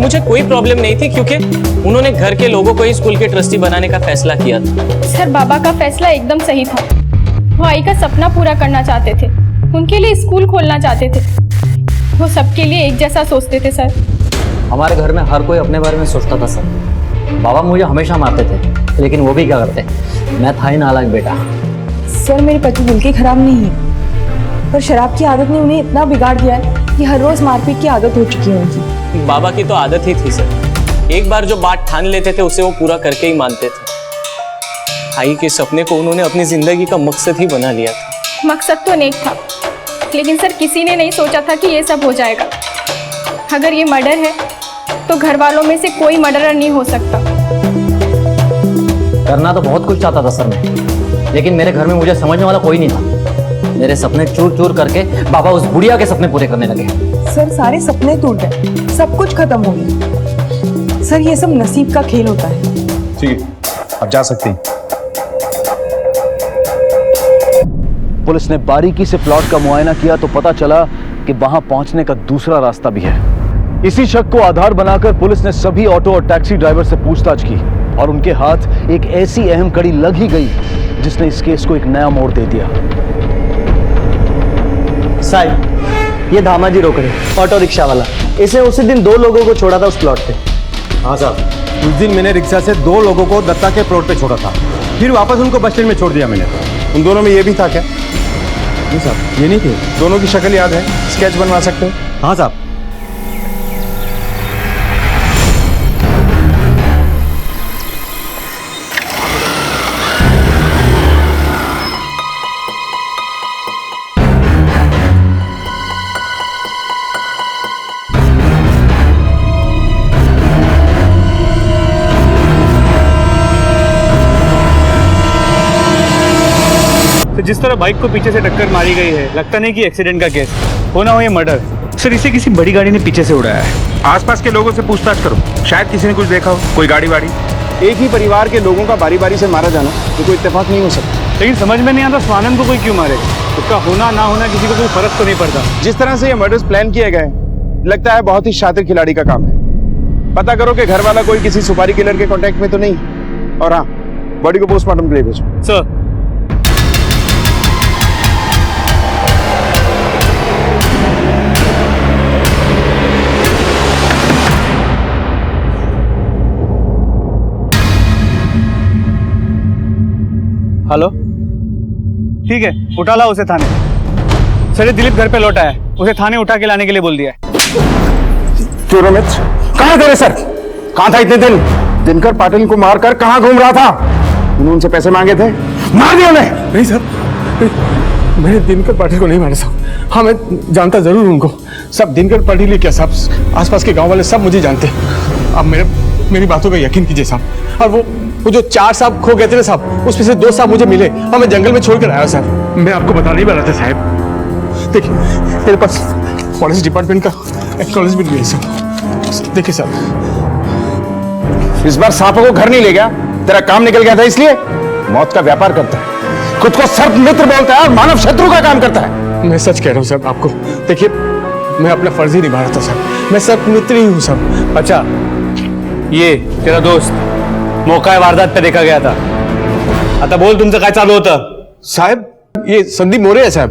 मुझे कोई प्रॉब्लम नहीं थी क्योंकि उन्होंने घर के लोगों को ही स्कूल के ट्रस्टी बनाने का फैसला किया था। सर बाबा का फैसला एकदम सही था। वो आई का सपना पूरा करना चाहते थे, उनके लिए स्कूल खोलना चाहते थे। वो सबके लिए एक जैसा सोचते थे सर। हमारे घर में हर कोई अपने बारे में सोचता था सर। बाबा मुझे हमेशा मारते थे, लेकिन वो भी क्या करते, मैं था ही नालायक बेटा। सर मेरे पति बिल्कुल खराब नहीं है, पर शराब की आदत ने उन्हें इतना बिगाड़ दिया है कि हर रोज मारपीट की आदत हो चुकी है उनकी। बाबा की तो आदत ही थी सर, एक बार जो बात ठान लेते थे उसे वो पूरा करके ही मानते थे। भाई के सपने को उन्होंने अपनी जिंदगी का मकसद ही बना लिया था। मकसद तो नेक था, लेकिन सर किसी ने नहीं सोचा था कि ये सब हो जाएगा। अगर ये मर्डर है तो घर वालों में से कोई मर्डरर नहीं हो सकता। करना तो बहुत कुछ चाहता था सर मैं, लेकिन मेरे घर में मुझे समझने वाला कोई नहीं था। मेरे सपने चूर चूर करके बाबा उस बुढ़िया के सपने पूरे करने लगे। सर सारे सपने टूट गए, सब कुछ खत्म हो गया। सर ये सब नसीब का खेल होता है। ठीक है, अब जा सकते हैं। पुलिस ने बारीकी से प्लॉट का मुआयना किया तो पता चला कि वहां पहुंचने का दूसरा रास्ता भी है। इसी शक को आधार बनाकर पुलिस ने सभी ऑटो और टैक्सी ड्राइवर से पूछताछ की और उनके हाथ एक ऐसी अहम कड़ी लग ही गई जिसने इस केस को एक नया मोड़ दे दिया। साहब, ये धामाजी रोकड़े, ऑटो रिक्शा वाला, इसने उसी दिन 2 लोगों को छोड़ा था उस प्लॉट पे। हाँ साहब, उस दिन मैंने रिक्शा से 2 लोगों को दत्ता के प्लॉट पे छोड़ा था, फिर वापस उनको बस स्टैंड में छोड़ दिया मैंने। उन दोनों में ये भी था क्या? नहीं साहब, ये नहीं थे। दोनों की शक्ल याद है? स्केच बनवा सकते हो? हाँ साहब। तो जिस तरह बाइक को पीछे से टक्कर मारी गई है, लगता नहीं कि एक्सीडेंट का केस होना हो, ये मर्डर। सर, इसे किसी बड़ी गाड़ी ने पीछे से उड़ाया है। आसपास के लोगों से पूछताछ करो, शायद किसी ने कुछ देखा हो, कोई गाड़ी वाड़ी। एक ही परिवार के लोगों का बारी बारी से मारा जाना तो कोई इत्तेफाक नहीं हो सकता। लेकिन समझ में नहीं आता स्वानंद को कोई क्यों मारे। उसका होना ना होना किसी को कोई फर्क तो नहीं पड़ता। जिस तरह से ये मर्डर्स प्लान किए गए, लगता है बहुत ही शातिर खिलाड़ी का काम है। पता करो कि घर वाला कोई किसी सुपारी किलर के कांटेक्ट में तो नहीं। और हाँ, बॉडी को पोस्टमार्टम के लिए भेजो। सर, हेलो, ठीक है, उठा ला उसे थाने। सर, ये दिलीप घर पे लौटा है, उसे थाने उठा के लाने के लिए बोल दिया है। क्यों रमेश, कहाँ थे सर? कहाँ था इतने दिन? दिनकर पाटिल को मारकर कहाँ घूम रहा था? उन्होंने उनसे पैसे मांगे थे, मार दिया उन्हें। नहीं सर, मैंने दिनकर पाटिल को नहीं मारा साहब। हाँ, मैं जानता जरूर उनको। सब दिनकर पाटिल ही क्या साहब, आसपास के गांव वाले सब मुझे जानते हैं। अब मेरी बातों का यकीन कीजिए साहब। और वो जो 4 सांप खो गए थे ना साहब, उसमें से 2 सांप मुझे मिले और मैं जंगल में छोड़कर आया साहब। मैं आपको बता नहीं वाला था साहब। देखिए, मेरे पास फॉरेस्ट डिपार्टमेंट का एक्नॉलेजमेंट भी है साहब। देखिए साहब, इस बार सांपों को घर नहीं ले गया, तेरा काम निकल गया था इसलिए। मौत का व्यापार करता है, खुद को सर्प मित्र बोलता है और मानव शत्रु का काम करता है। मैं सच कह रहा हूँ साहब आपको। देखिए, मैं अपना फर्ज ही निभा रहा था साहब। मैं सर्प मित्र ही हूँ साहब। अच्छा, ये तेरा दोस्त मौका वारदात पे देखा गया था। आता बोल, तुमसे क्या चालू होता? साहब, ये संदीप मोरे है साहब।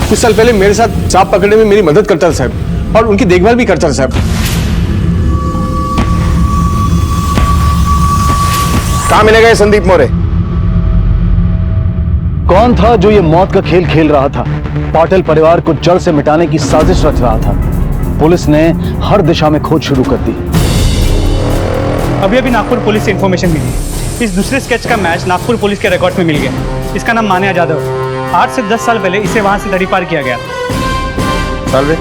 कुछ साल पहले मेरे साथ सांप पकड़ने में मेरी मदद करता था साहब, और उनकी देखभाल भी करता था साहब। कहाँ मिलेगा ये संदीप मोरे? कौन था जो ये मौत का खेल खेल रहा था? पाटिल परिवार को जड़ से मिटाने की साजिश रच रहा था। पुलिस ने हर दिशा में खोज शुरू कर दी। अभी नागपुर पुलिस से इंफॉर्मेशन मिली, इस दूसरे स्केच का मैच नागपुर पुलिस के रिकॉर्ड में मिल गया। इसका नाम मान्या जाधव। 8 से 10 साल पहले इसे वहां से तड़ी पार किया गया। सालवे,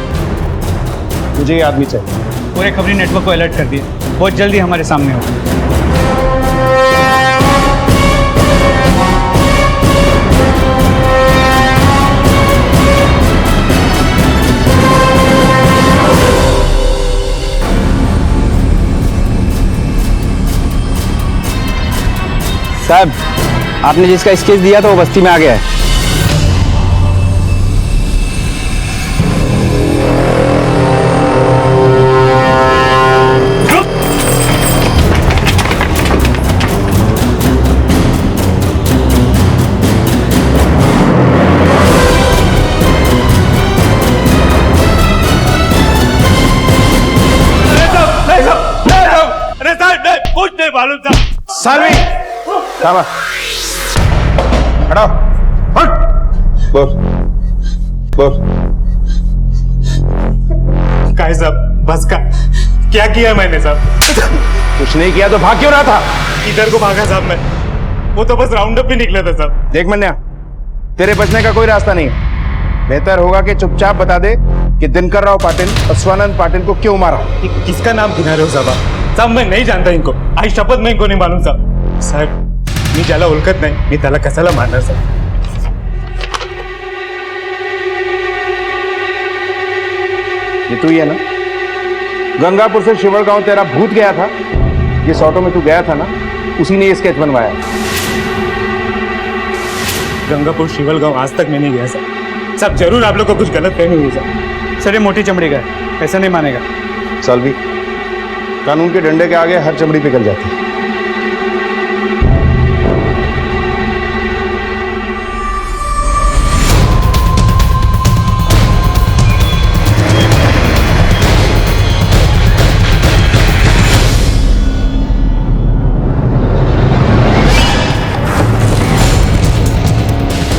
मुझे ये आदमी चाहिए। पूरे खबरी नेटवर्क को अलर्ट कर दिए, बहुत जल्दी हमारे सामने होगा। साहब, आपने जिसका स्केच दिया था वो बस्ती में आ गया है। कुछ नहीं मालूम था। सालवी, खड़ा हट। बोल बोल। काय साहब, बस का क्या किया मैंने साहब? कुछ नहीं किया तो भाग क्यों रहा था? इधर को भागा साहब मैं, वो तो बस राउंड अप भी निकला था साहब। देख मन्या, तेरे बचने का कोई रास्ता नहीं है। बेहतर होगा कि चुपचाप बता दे कि दिनकर राव पाटिल और स्वानंद पाटिल को क्यों मारा। किसका नाम गिना रहे हो साहब? मैं नहीं जानता इनको, आई शपथ मैं इनको नहीं मालूम साहब। मी ज्याला ओळखत नाही, मी त्याला कशाला मारणार साहेब? ये तू ही है ना? गंगापुर से शिवलगांव तेरा भूत गया था, जिस ऑटो में तू गया था ना, उसी ने ये स्केच बनवाया। गंगापुर शिवलगांव आज तक मैं नहीं गया सर। सब जरूर आप लोग को कुछ गलत फहमी हुई सर। सर ये मोटी चमड़ी का है, ऐसा नहीं मानेगा। सालवी, कानून के डंडे के आगे हर चमड़ी पिघल जाती है।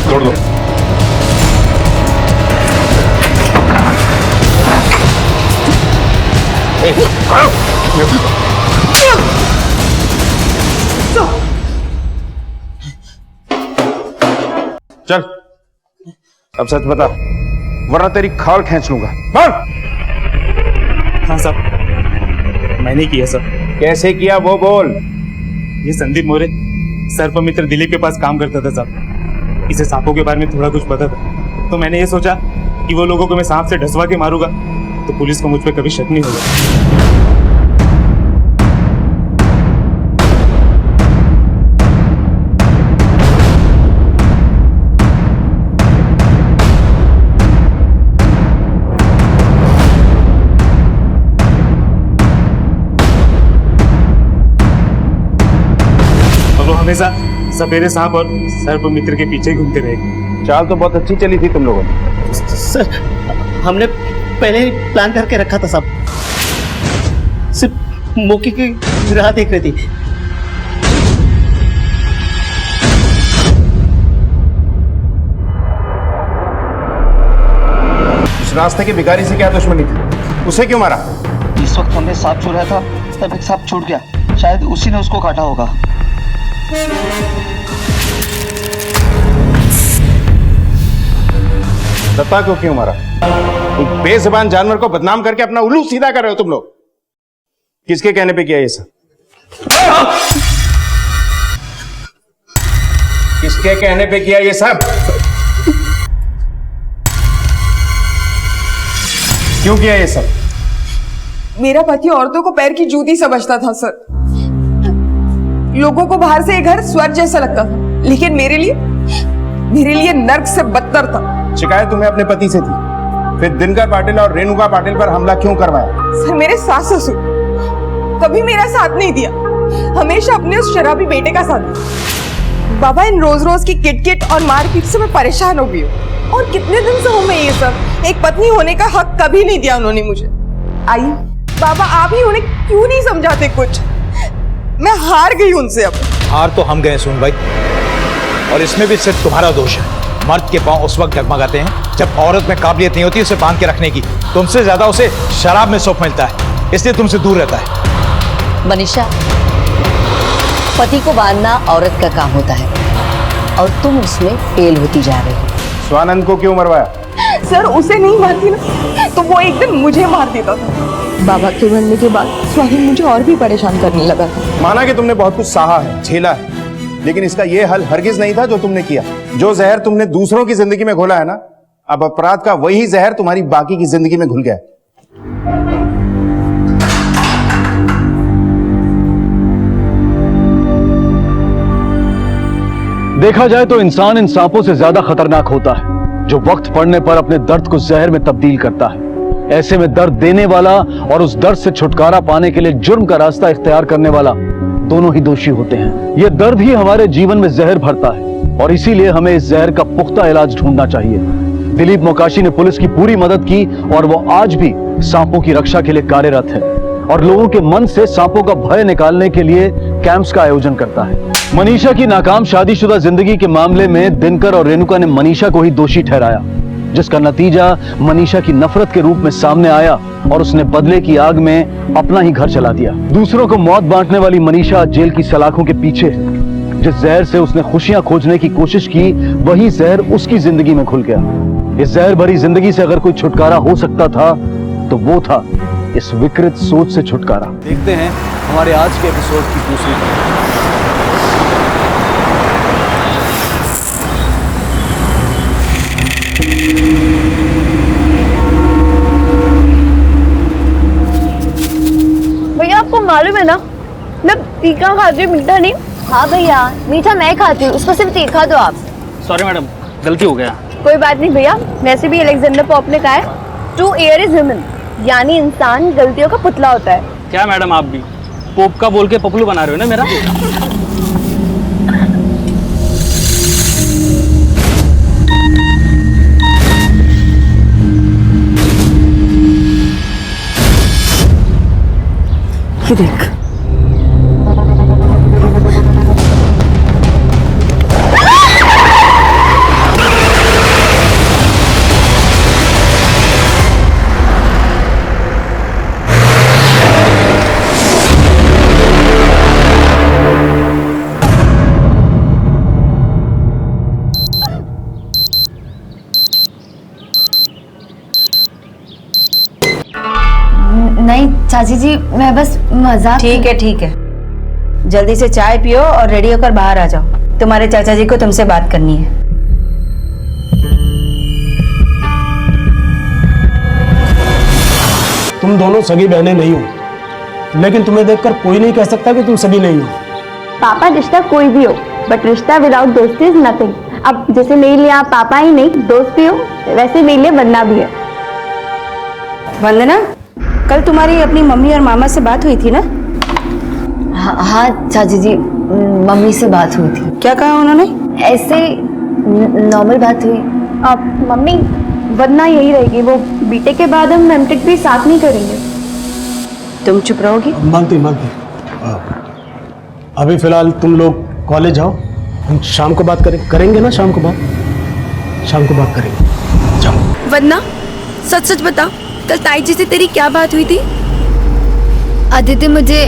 छोड़ दो। चल, अब सच बता, वरना तेरी खाल खींच लूंगा। बोल। हाँ साहब, मैंने किया सर। कैसे किया वो बोल। ये संदीप मोरे सर्पमित्र दिलीप के पास काम करता था साहब। इसे सांपों के बारे में थोड़ा कुछ पता था, तो मैंने ये सोचा कि वो लोगों को मैं सांप से ढसवा के मारूंगा तो पुलिस को मुझ पर कभी शक नहीं होगा। हमेशा सपेरे सांप और सर्प मित्र के पीछे घूमते रहे। चाल तो बहुत अच्छी चली थी तुम लोगों ने। सर, हमने पहले ही प्लान करके रखा था साहब, सिर्फ मौके की राह देख रही थी। उस रास्ते के भिखारी से क्या दुश्मनी थी? उसे क्यों मारा? जिस वक्त हमने सांप छू रहा था तब एक सांप छूट गया, शायद उसी ने उसको काटा होगा। दत्ता को क्यों मारा? एक बेजुबान जानवर को बदनाम करके अपना उल्लू सीधा कर रहे हो तुम लोग। किसके कहने पे किया ये सब? किसके कहने पे किया ये सब? क्यों किया ये सब? मेरा पति औरतों को पैर की जूती समझता था सर। लोगों को बाहर से ये घर स्वर्ग जैसा लगता था, लेकिन मेरे लिए नर्क से बदतर था। शिकायत तुम्हें अपने पति से थी, फिर दिनकर पाटिल और रेणुका पाटिल पर हमला क्यों करवाया? सर, मेरे सास ससुर कभी मेरा साथ नहीं दिया, हमेशा अपने उस शराबी बेटे का साथ दिया। बाबा, इन रोज रोज की किटकिट और मारपीट से मैं परेशान हो गई हूँ, और कितने दिन से हूँ मैं ये सब। एक पत्नी होने का हक कभी नहीं दिया उन्होंने मुझे। आई बाबा, आप ही उन्हें क्यों नहीं समझाते कुछ? मैं हार गई उनसे। अब हार तो हम गए सुन भाई, और इसमें भी सिर्फ तुम्हारा दोष है। मर्द के पांव उस वक्त डगमगाते हैं जब औरत में काबिलियत नहीं होती उसे बांध के रखने की। तुमसे ज्यादा उसे शराब में सुख मिलता है, इसलिए तुमसे दूर रहता है। मनीषा, पति को बांधना औरत का काम होता है और तुम उसमें फेल होती जा रही हो। स्वानंद को क्यों मरवाया? सर, उसे नहीं मारती ना तो वो एक दिन मुझे मार देता था। बाबा के मरने के बाद स्वाहिन मुझे और भी परेशान करने लगा था। माना कि तुमने बहुत कुछ सहा है, झेला है, लेकिन इसका यह हल हरगिज नहीं था जो तुमने किया। जो जहर तुमने दूसरों की जिंदगी में घोला है ना, अब अपराध का वही जहर तुम्हारी बाकी की जिंदगी में घुल गया। देखा जाए तो इंसान इन सांपों से ज्यादा खतरनाक होता है, जो वक्त पड़ने पर अपने दर्द को जहर में तब्दील करता है। ऐसे में दर्द देने वाला और उस दर्द से छुटकारा पाने के लिए जुर्म का रास्ता इख्तियार करने वाला दोनों ही दोषी होते हैं। यह दर्द ही हमारे जीवन में जहर भरता है और इसीलिए हमें इस जहर का पुख्ता इलाज ढूंढना चाहिए। दिलीप मोकाशी ने पुलिस की पूरी मदद की और वो आज भी सांपों की रक्षा के लिए कार्यरत है और लोगों के मन से सांपों का भय निकालने के लिए कैंप्स का आयोजन करता है। मनीषा की नाकाम शादीशुदा जिंदगी के मामले में दिनकर और रेणुका ने मनीषा को ही दोषी ठहराया, जिसका नतीजा मनीषा की नफरत के रूप में सामने आया और उसने बदले की आग में अपना ही घर जला दिया। दूसरों को मौत बांटने वाली मनीषा जेल की सलाखों के पीछे है। जिस जहर से उसने खुशियां खोजने की कोशिश की, वही जहर उसकी जिंदगी में घुल गया। इस जहर भरी जिंदगी से अगर कोई छुटकारा हो सकता था तो वो था इस विकृत सोच से छुटकारा। देखते हैं हमारे आज के एपिसोड की दूसरी खबर। मालूम है ना, मैं तीखा खाती हूँ, मीठा नहीं। हाँ भैया, मीठा मैं खाती हूँ, उसको सिर्फ तीखा दो आप। सॉरी मैडम, गलती हो गया। कोई बात नहीं भैया, वैसे भी अलेक्जेंडर पोप ने कहा है टू एयर इज ह्यूमन, यानी इंसान गलतियों का पुतला होता है। क्या मैडम, आप भी पोप का बोल के पपलू बना रहे हो ना मेरा। ये देख, नहीं चाची जी, मैं बस मजाक। ठीक है, जल्दी से चाय पियो और रेडी होकर बाहर आ जाओ। तुम्हारे चाचा जी को तुमसे बात करनी है। तुम दोनों सगी बहनें नहीं हो, लेकिन तुम्हें देखकर कोई नहीं कह सकता कि तुम सगी नहीं हो। पापा, रिश्ता कोई भी हो, बट रिश्ता विदाउट दोस्ती इज नथिंग। अब जैसे मेरे लिए आप पापा ही नहीं दोस्त भी हो, वैसे मेरे लिए बनना भी है। वंदना, कल तुम्हारी अपनी मम्मी और मामा से बात हुई थी ना? हाँ चाची जी, मम्मी से बात हुई थी। क्या कहा उन्होंने? ऐसे नॉर्मल बात हुई। अब मम्मी, वरना यही रहेगी, वो बीटे के बाद हम एमटेक भी साथ नहीं करेंगे। तुम चुप रहोगी? मानती अभी फिलहाल तुम लोग कॉलेज जाओ, हम शाम को बात करेंगे ना, शाम को बात करेंगे। जाओ। वरना सच सच बता, कल ताई जी से तेरी क्या बात हुई थी? अदिति मुझे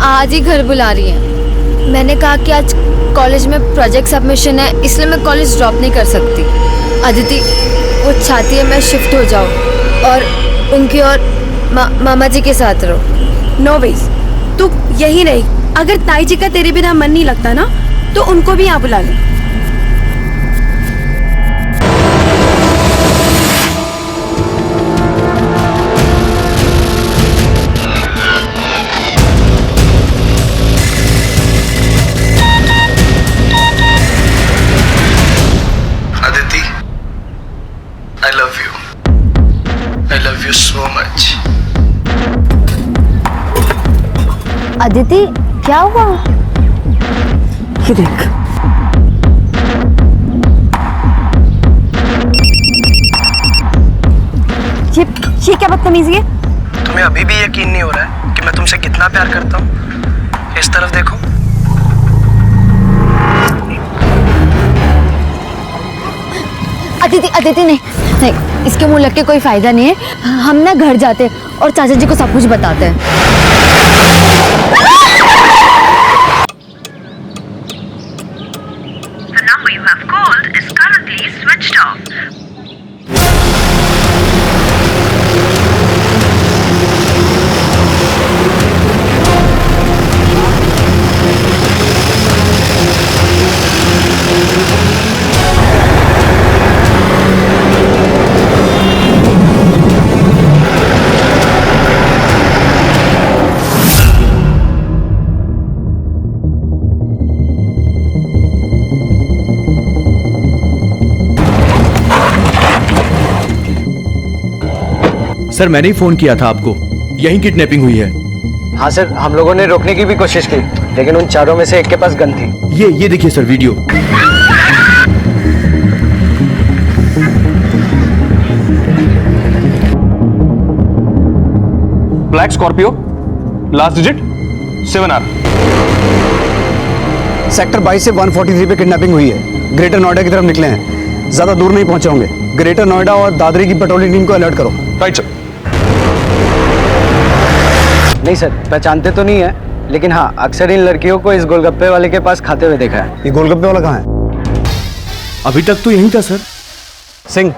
आज ही घर बुला रही है। मैंने कहा कि आज कॉलेज में प्रोजेक्ट सबमिशन है, इसलिए मैं कॉलेज ड्रॉप नहीं कर सकती। अदिति वो चाहती है मैं शिफ्ट हो जाऊँ और उनकी और मामा जी के साथ रहो। नो वेज, तू यही रही। अगर ताई जी का तेरे बिना मन नहीं लगता ना, तो उनको भी यहाँ बुला ले। अदिति, क्या हुआ? ये देख, ये क्या बदतमीजी है? तुम्हें अभी भी यकीन नहीं हो रहा है कि मैं तुमसे कितना प्यार करता हूँ? इस तरफ देखो। अदिति नहीं, इसके मुंह लग के कोई फायदा नहीं है। हम ना घर जाते हैं और चाचा जी को सब कुछ बताते हैं। The number you have called is currently switched off. Sir, मैंने ही फोन किया था आपको, यहीं किडनैपिंग हुई है। हाँ सर, हम लोगों ने रोकने की भी कोशिश की, लेकिन उन चारों में से एक के पास गन थी। ये देखिए sir video. Black Scorpio, last digit 7R। Sector 22 से 143 पे किडनैपिंग हुई है। ग्रेटर नोएडा की तरफ निकले हैं, ज्यादा दूर नहीं पहुंचे होंगे। ग्रेटर नोएडा और दादरी की पेट्रोलिंग टीम को अलर्ट करो। Right sir. नहीं सर, पहचानते तो नहीं है, लेकिन हाँ अक्सर इन लड़कियों को इस गोलगप्पे वाले के पास खाते हुए देखा है। ये गोलगप्पे वाला कहाँ है? अभी तक तो यहीं था सर। सिंह,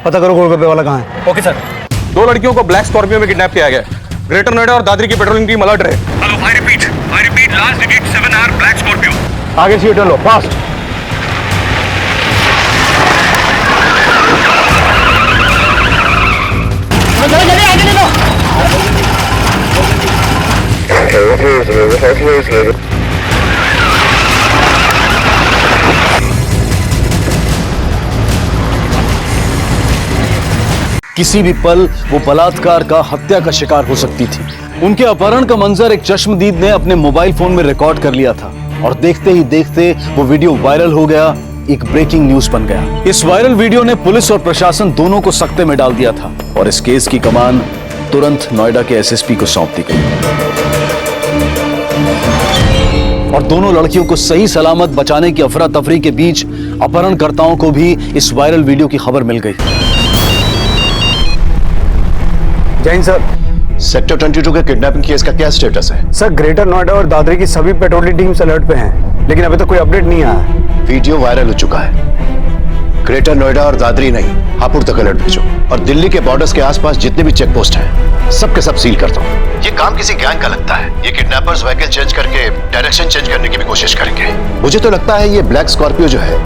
पता करो गोलगप्पे वाला कहाँ है। Okay sir. 2 लड़कियों को ब्लैक स्कॉर्पियो में किडनैप किया गया। ग्रेटर नोएडा और दादरी की पेट्रोलिंग टीम अलर्ट रहे। Hello, I repeat, last digit 7R black Scorpio. आगे से टर्न लो, फास्ट। जल्दी आगे ले लो। किसी भी पल वो बलात्कार का, हत्या का शिकार हो सकती थी। उनके अपहरण का मंजर एक चश्मदीद ने अपने मोबाइल फोन में रिकॉर्ड कर लिया था और देखते ही देखते वो वीडियो वायरल हो गया, एक ब्रेकिंग न्यूज बन गया। इस वायरल वीडियो ने पुलिस और प्रशासन दोनों को सकते में डाल दिया था और इस केस की कमान तुरंत नोएडा के एसएसपी को सौंप दी गई और दोनों लड़कियों को सही सलामत बचाने की अफरा तफरी के बीच अपहरणकर्ताओं को भी इस वायरल वीडियो की खबर मिल गई। जैन सर, सेक्टर 22 के किडनैपिंग केस का क्या स्टेटस है? सर, ग्रेटर नोएडा और दादरी की सभी पेट्रोलिंग टीम्स अलर्ट पे हैं, लेकिन अभी तक कोई अपडेट नहीं आया। वीडियो वायरल हो चुका है। ग्रेटर नोएडा और दादरी नहीं, हापुड़ तक अलर्ट भेजो और दिल्ली के बॉर्डर्स के आसपास जितने भी चेक पोस्ट हैं, सबके सब सील कर दो। ये काम किसी गैंग का लगता है। ये किडनैपर्स व्हीकल चेंज करके डायरेक्शन चेंज करने की भी कोशिश करेंगे। मुझे तो लगता है ये ब्लैक स्कॉर्पियो जो है,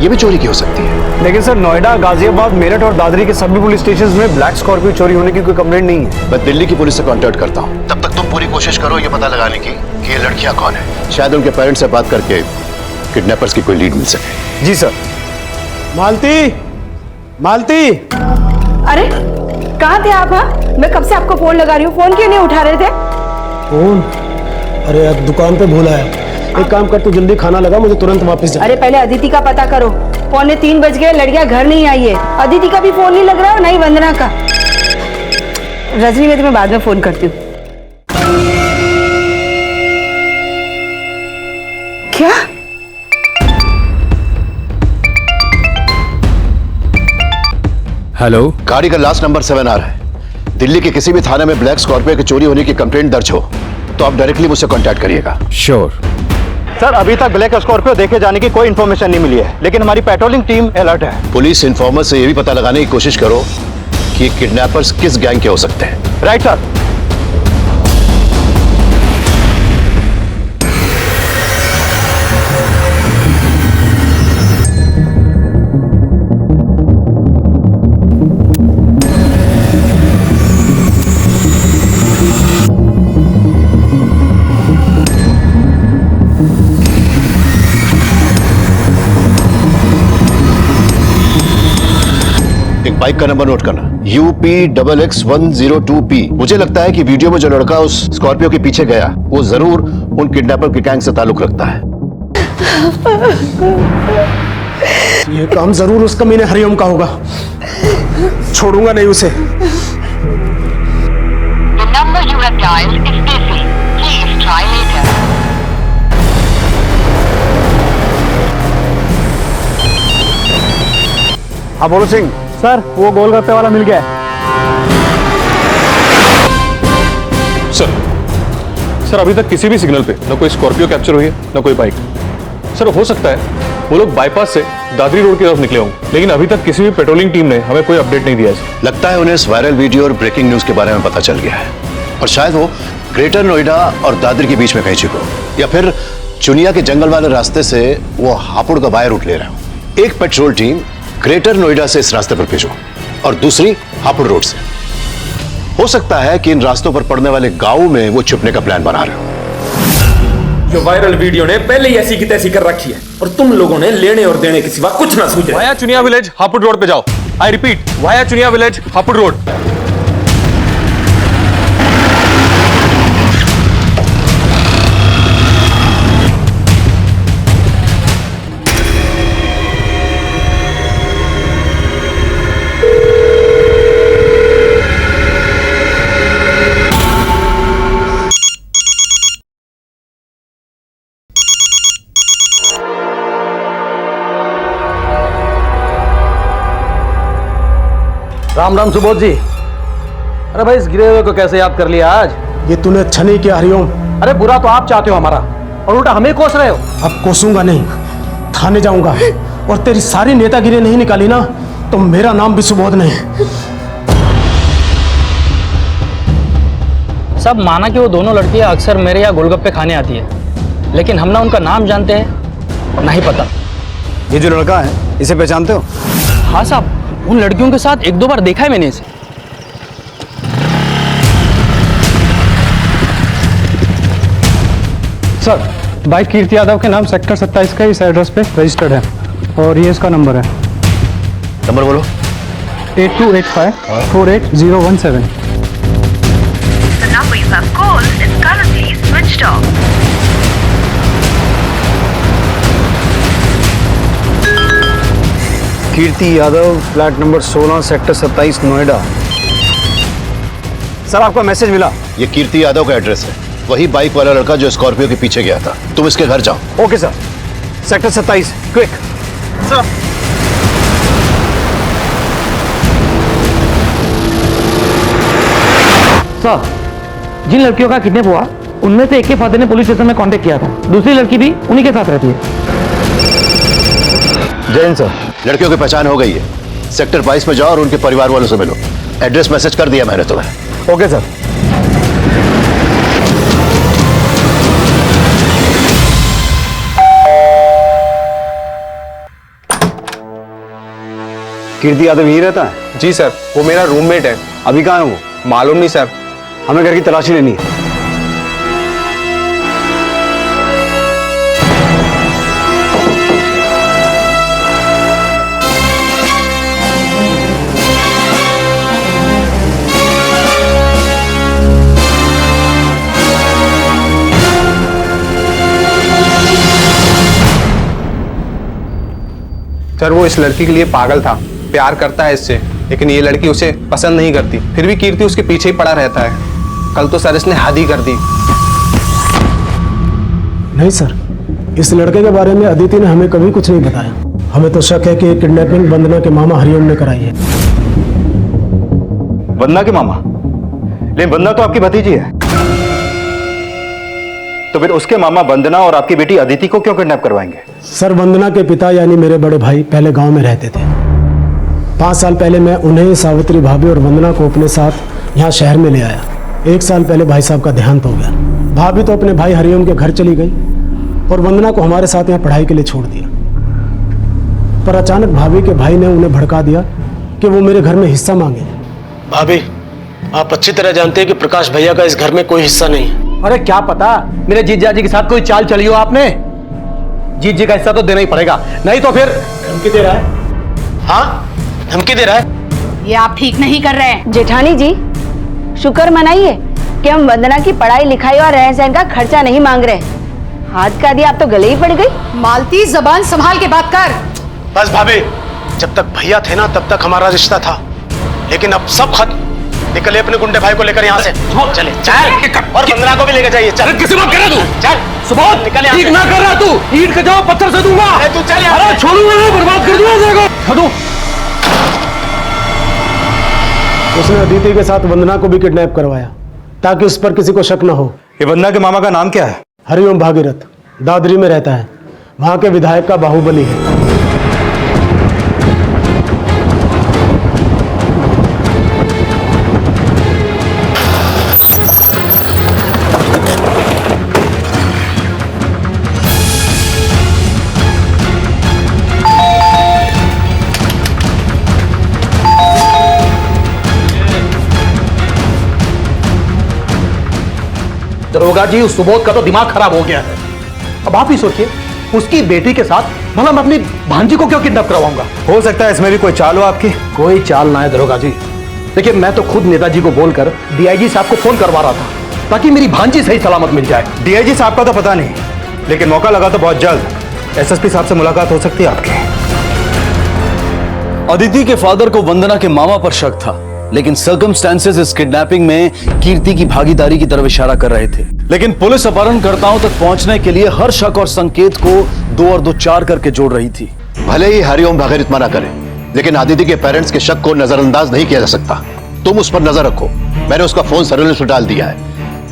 ये भी चोरी की हो सकती है। लेकिन सर, नोएडा, गाजियाबाद, मेरठ और दादरी के सभी पुलिस स्टेशंस में ब्लैक स्कॉर्पियो चोरी होने की कोई कंप्लेंट नहीं है। मैं दिल्ली की पुलिस से कांटेक्ट करता हूँ। तब तक तुम पूरी कोशिश करो ये पता लगाने की कि ये लड़कियां कौन है। शायद उनके पेरेंट्स से बात करके किडनैपर्स की कोई लीड मिल सके। जी सर। मालती, मालती, अरे कहाँ थे आप? हाँ, मैं कब से आपको फोन लगा रही हूँ, फोन क्यों नहीं उठा रहे थे? फोन? अरे यार, दुकान पे भूला है। एक काम कर, तू जल्दी खाना लगा, मुझे तुरंत वापस जा। अरे पहले अदिति का पता करो। 2:45 बज गए, लड़कियां घर नहीं आई है। अदिति का भी फोन नहीं लग रहा है, नहीं वंदना का। रजनी में तुम्हें बाद में फोन करती हूँ। क्या? हेलो, गाड़ी का लास्ट नंबर 7 आ रहा है। दिल्ली के किसी भी थाने में ब्लैक स्कॉर्पियो की चोरी होने की कंप्लेंट दर्ज हो तो आप डायरेक्टली मुझसे कांटेक्ट करिएगा। श्योर। सर, अभी तक ब्लैक स्कॉर्पियो देखे जाने की कोई इन्फॉर्मेशन नहीं मिली है, लेकिन हमारी पेट्रोलिंग टीम अलर्ट है। पुलिस इन्फॉर्मर से यह भी पता लगाने की कोशिश करो कि किडनैपर्स किस गैंग के हो सकते हैं। Right sir. बाइक का नंबर नोट करना, UP-XX-102P। मुझे लगता है कि वीडियो में जो लड़का उस स्कॉर्पियो के पीछे गया, वो जरूर उन किडनैपर के गैंग से ताल्लुक रखता है। ये काम जरूर उस कमीने हरिओम का होगा। छोड़ूंगा नहीं उसे। The number you have dialed is busy. Please try later. हाँ बोलो सिंह। सर, वो गोलगप्पे वाला मिल गया है। सर, अभी तक किसी भी सिग्नल पे न कोई स्कॉर्पियो कैप्चर हुई है, न कोई बाइक। सर, हो सकता है वो लोग बाईपास से दादरी रोड की तरफ निकले होंगे, लेकिन अभी तक किसी भी पेट्रोलिंग टीम ने हमें कोई अपडेट नहीं दिया है। लगता है उन्हें इस वायरल वीडियो और ब्रेकिंग न्यूज के बारे में पता चल गया है और शायद वो ग्रेटर नोएडा और दादरी के बीच में कहीं छिपे हो या फिर चुनिया के जंगल वाले रास्ते से वो हापुड़ का बाय रूट ले रहे हो। एक पेट्रोल टीम ग्रेटर नोएडा से इस रास्ते पर भेजो और दूसरी हापुड़ रोड से। हो सकता है कि इन रास्तों पर पड़ने वाले गांव में वो छुपने का प्लान बना रहे हो। जो वायरल वीडियो ने पहले ही ऐसी की तैसी कर रखी है और तुम लोगों ने लेने और देने के सिवा कुछ ना सूझा। Via Chunia village Hapur road पे जाओ। I repeat, via Chunia village Hapur road. Ram Ram Subodh ji. अरे भाई, इस गिरे हुए को कैसे याद कर लिया आज? ये तूने अच्छा नहीं किया हरिओम। अरे बुरा तो आप चाहते हो हमारा और उल्टा हमें कोस रहे हो। अब कोसूंगा नहीं, थाने जाऊंगा और तेरी सारी नेतागिरी नहीं निकाली ना तो मेरा नाम भी सुबोध नहीं। सब माना कि वो दोनों लड़कियां अक्सर मेरे यहाँ गोलगप्पे खाने आती है, लेकिन हम ना उनका नाम जानते हैं नहीं पता। ये जो लड़का है, इसे पहचानते हो? हाँ साहब, उन लड़कियों के साथ 1-2 बार देखा है मैंने इसे। सर बाइक कीर्ति यादव के नाम सेक्टर 27 का इस एड्रेस पे रजिस्टर्ड है और ये इसका नंबर है। नंबर बोलो। 8285-48017। The number you have called is currently switched off. Kirti Yadav, flat number 16, sector 27, Noida. Sir आपका मैसेज मिला। ये कीर्ति यादव का एड्रेस है, वही बाइक वाला लड़का जो स्कॉर्पियो के पीछे गया था। तुम इसके घर जाओ। Okay sir. Sector 27, quick. Sir sir, जिन लड़कियों का किडनैप हुआ उनमें से एक के फादर ने पुलिस स्टेशन में कांटेक्ट किया था। दूसरी लड़की भी उन्हीं के साथ रहती है। जैन सर, लड़कियों की पहचान हो गई है। सेक्टर 22 में जाओ और उनके परिवार वालों से मिलो। एड्रेस मैसेज कर दिया मैंने तुम्हें। Okay sir. कीर्ति यादव यही रहता है? जी सर, वो मेरा रूममेट है। अभी कहाँ है वो? मालूम नहीं सर। हमें घर की तलाशी लेनी है। सर वो इस लड़की के लिए पागल था, प्यार करता है इससे, लेकिन ये लड़की उसे पसंद नहीं करती। फिर भी कीर्ति उसके पीछे ही पड़ा रहता है। कल तो सर इसने हद ही कर दी। नहीं सर, इस लड़के के बारे में अदिति ने हमें कभी कुछ नहीं बताया। हमें तो शक है कि किडनैपिंग वंदना के मामा हरिओम ने कराई है। वंदना के मामा? लेकिन वंदना तो आपकी भतीजी है, तो फिर उसके मामा वंदना और आपकी बेटी अदिति को क्यों किडनैप करवाएंगे? सर वंदना के पिता यानी मेरे बड़े भाई पहले गांव में रहते थे। 5 साल पहले मैं उन्हें, सावित्री भाभी और वंदना को अपने साथ यहाँ शहर में ले आया। 1 साल पहले भाई साहब का देहांत हो गया। भाभी तो अपने भाई हरिओम के घर चली गई और वंदना को हमारे साथ यहाँ पढ़ाई के लिए छोड़ दिया। पर अचानक भाभी के भाई ने उन्हें भड़का दिया कि वो मेरे घर में हिस्सा मांगे। भाभी, आप अच्छी तरह जानते हैं कि प्रकाश भैया का इस घर में कोई हिस्सा नहीं है। अरे क्या पता मेरे जीजा जी के साथ कोई चाल चली हो आपने। जीत जी का हिस्सा तो देना ही पड़ेगा, नहीं तो फिर। धमकी दे रहा है? हाँ, धमकी दे रहा है। ये आप ठीक नहीं कर रहे हैं। जेठानी जी, शुक्र मनाइए कि हम वंदना की पढ़ाई लिखाई और रहन सहन का खर्चा नहीं मांग रहे। हाथ का दिया आप तो गले ही पड़ गई। मालती, जबान संभाल के बात कर। बस भाभी, जब तक भैया थे ना तब तक हमारा रिश्ता था, लेकिन अब सब खत्म। निकले अपने गुंडे भाई को लेकर यहाँ से। चले चल, और वंदना को भी लेकर जाइए। चल, किसी बात कर रहा तू? चल सुबह निकल यहाँ से। ठीक ना कर रहा तू, ईंट का जवाब पत्थर से दूंगा। अरे तू चल यहाँ से। अरे छोड़ूंगा नहीं, बर्बाद कर दूंगा तेरे को। छोड़ू। उसने अदिति के साथ वंदना को भी किडनैप करवाया ताकि उस पर किसी को शक न हो। ये वंदना के मामा का नाम क्या है? हरिओम भागीरथ, दादरी में रहता है। वहां के विधायक का बाहुबली है। दरोगा जी, उस सुबोध का तो दिमाग खराब हो गया है। अब आप ही सोचिए, उसकी बेटी के साथ भला मैं अपनी भांजी को क्यों किडनैप करवाऊंगा? हो सकता है इसमें भी कोई चाल हो आपकी। कोई चाल ना है दरोगा जी। देखिए, मैं तो खुद नेताजी को बोलकर डीआईजी साहब को फोन करवा रहा था ताकि मेरी भांजी सही सलामत मिल जाए। डीआईजी साहब का तो पता नहीं, लेकिन मौका लगा तो बहुत जल्द एसएसपी साहब से मुलाकात हो सकती है आपकी। अदिति के फादर को वंदना के मामा पर शक था, लेकिन सर्कमस्टेंसेस इस किडनैपिंग में कीर्ति की भागीदारी की तरफ इशारा कर रहे थे। लेकिन पुलिस अपहरणकर्ताओं तक पहुंचने के लिए हर शक और संकेत को 2 और 2 4 करके जोड़ रही थी। भले ही हरिओम भागीरथ मना करे, लेकिन अदिति के पेरेंट्स के शक को नजरअंदाज नहीं किया जा सकता। तुम उस पर नजर रखो। मैंने उसका फोन सर्विलेंस में डाल दिया है।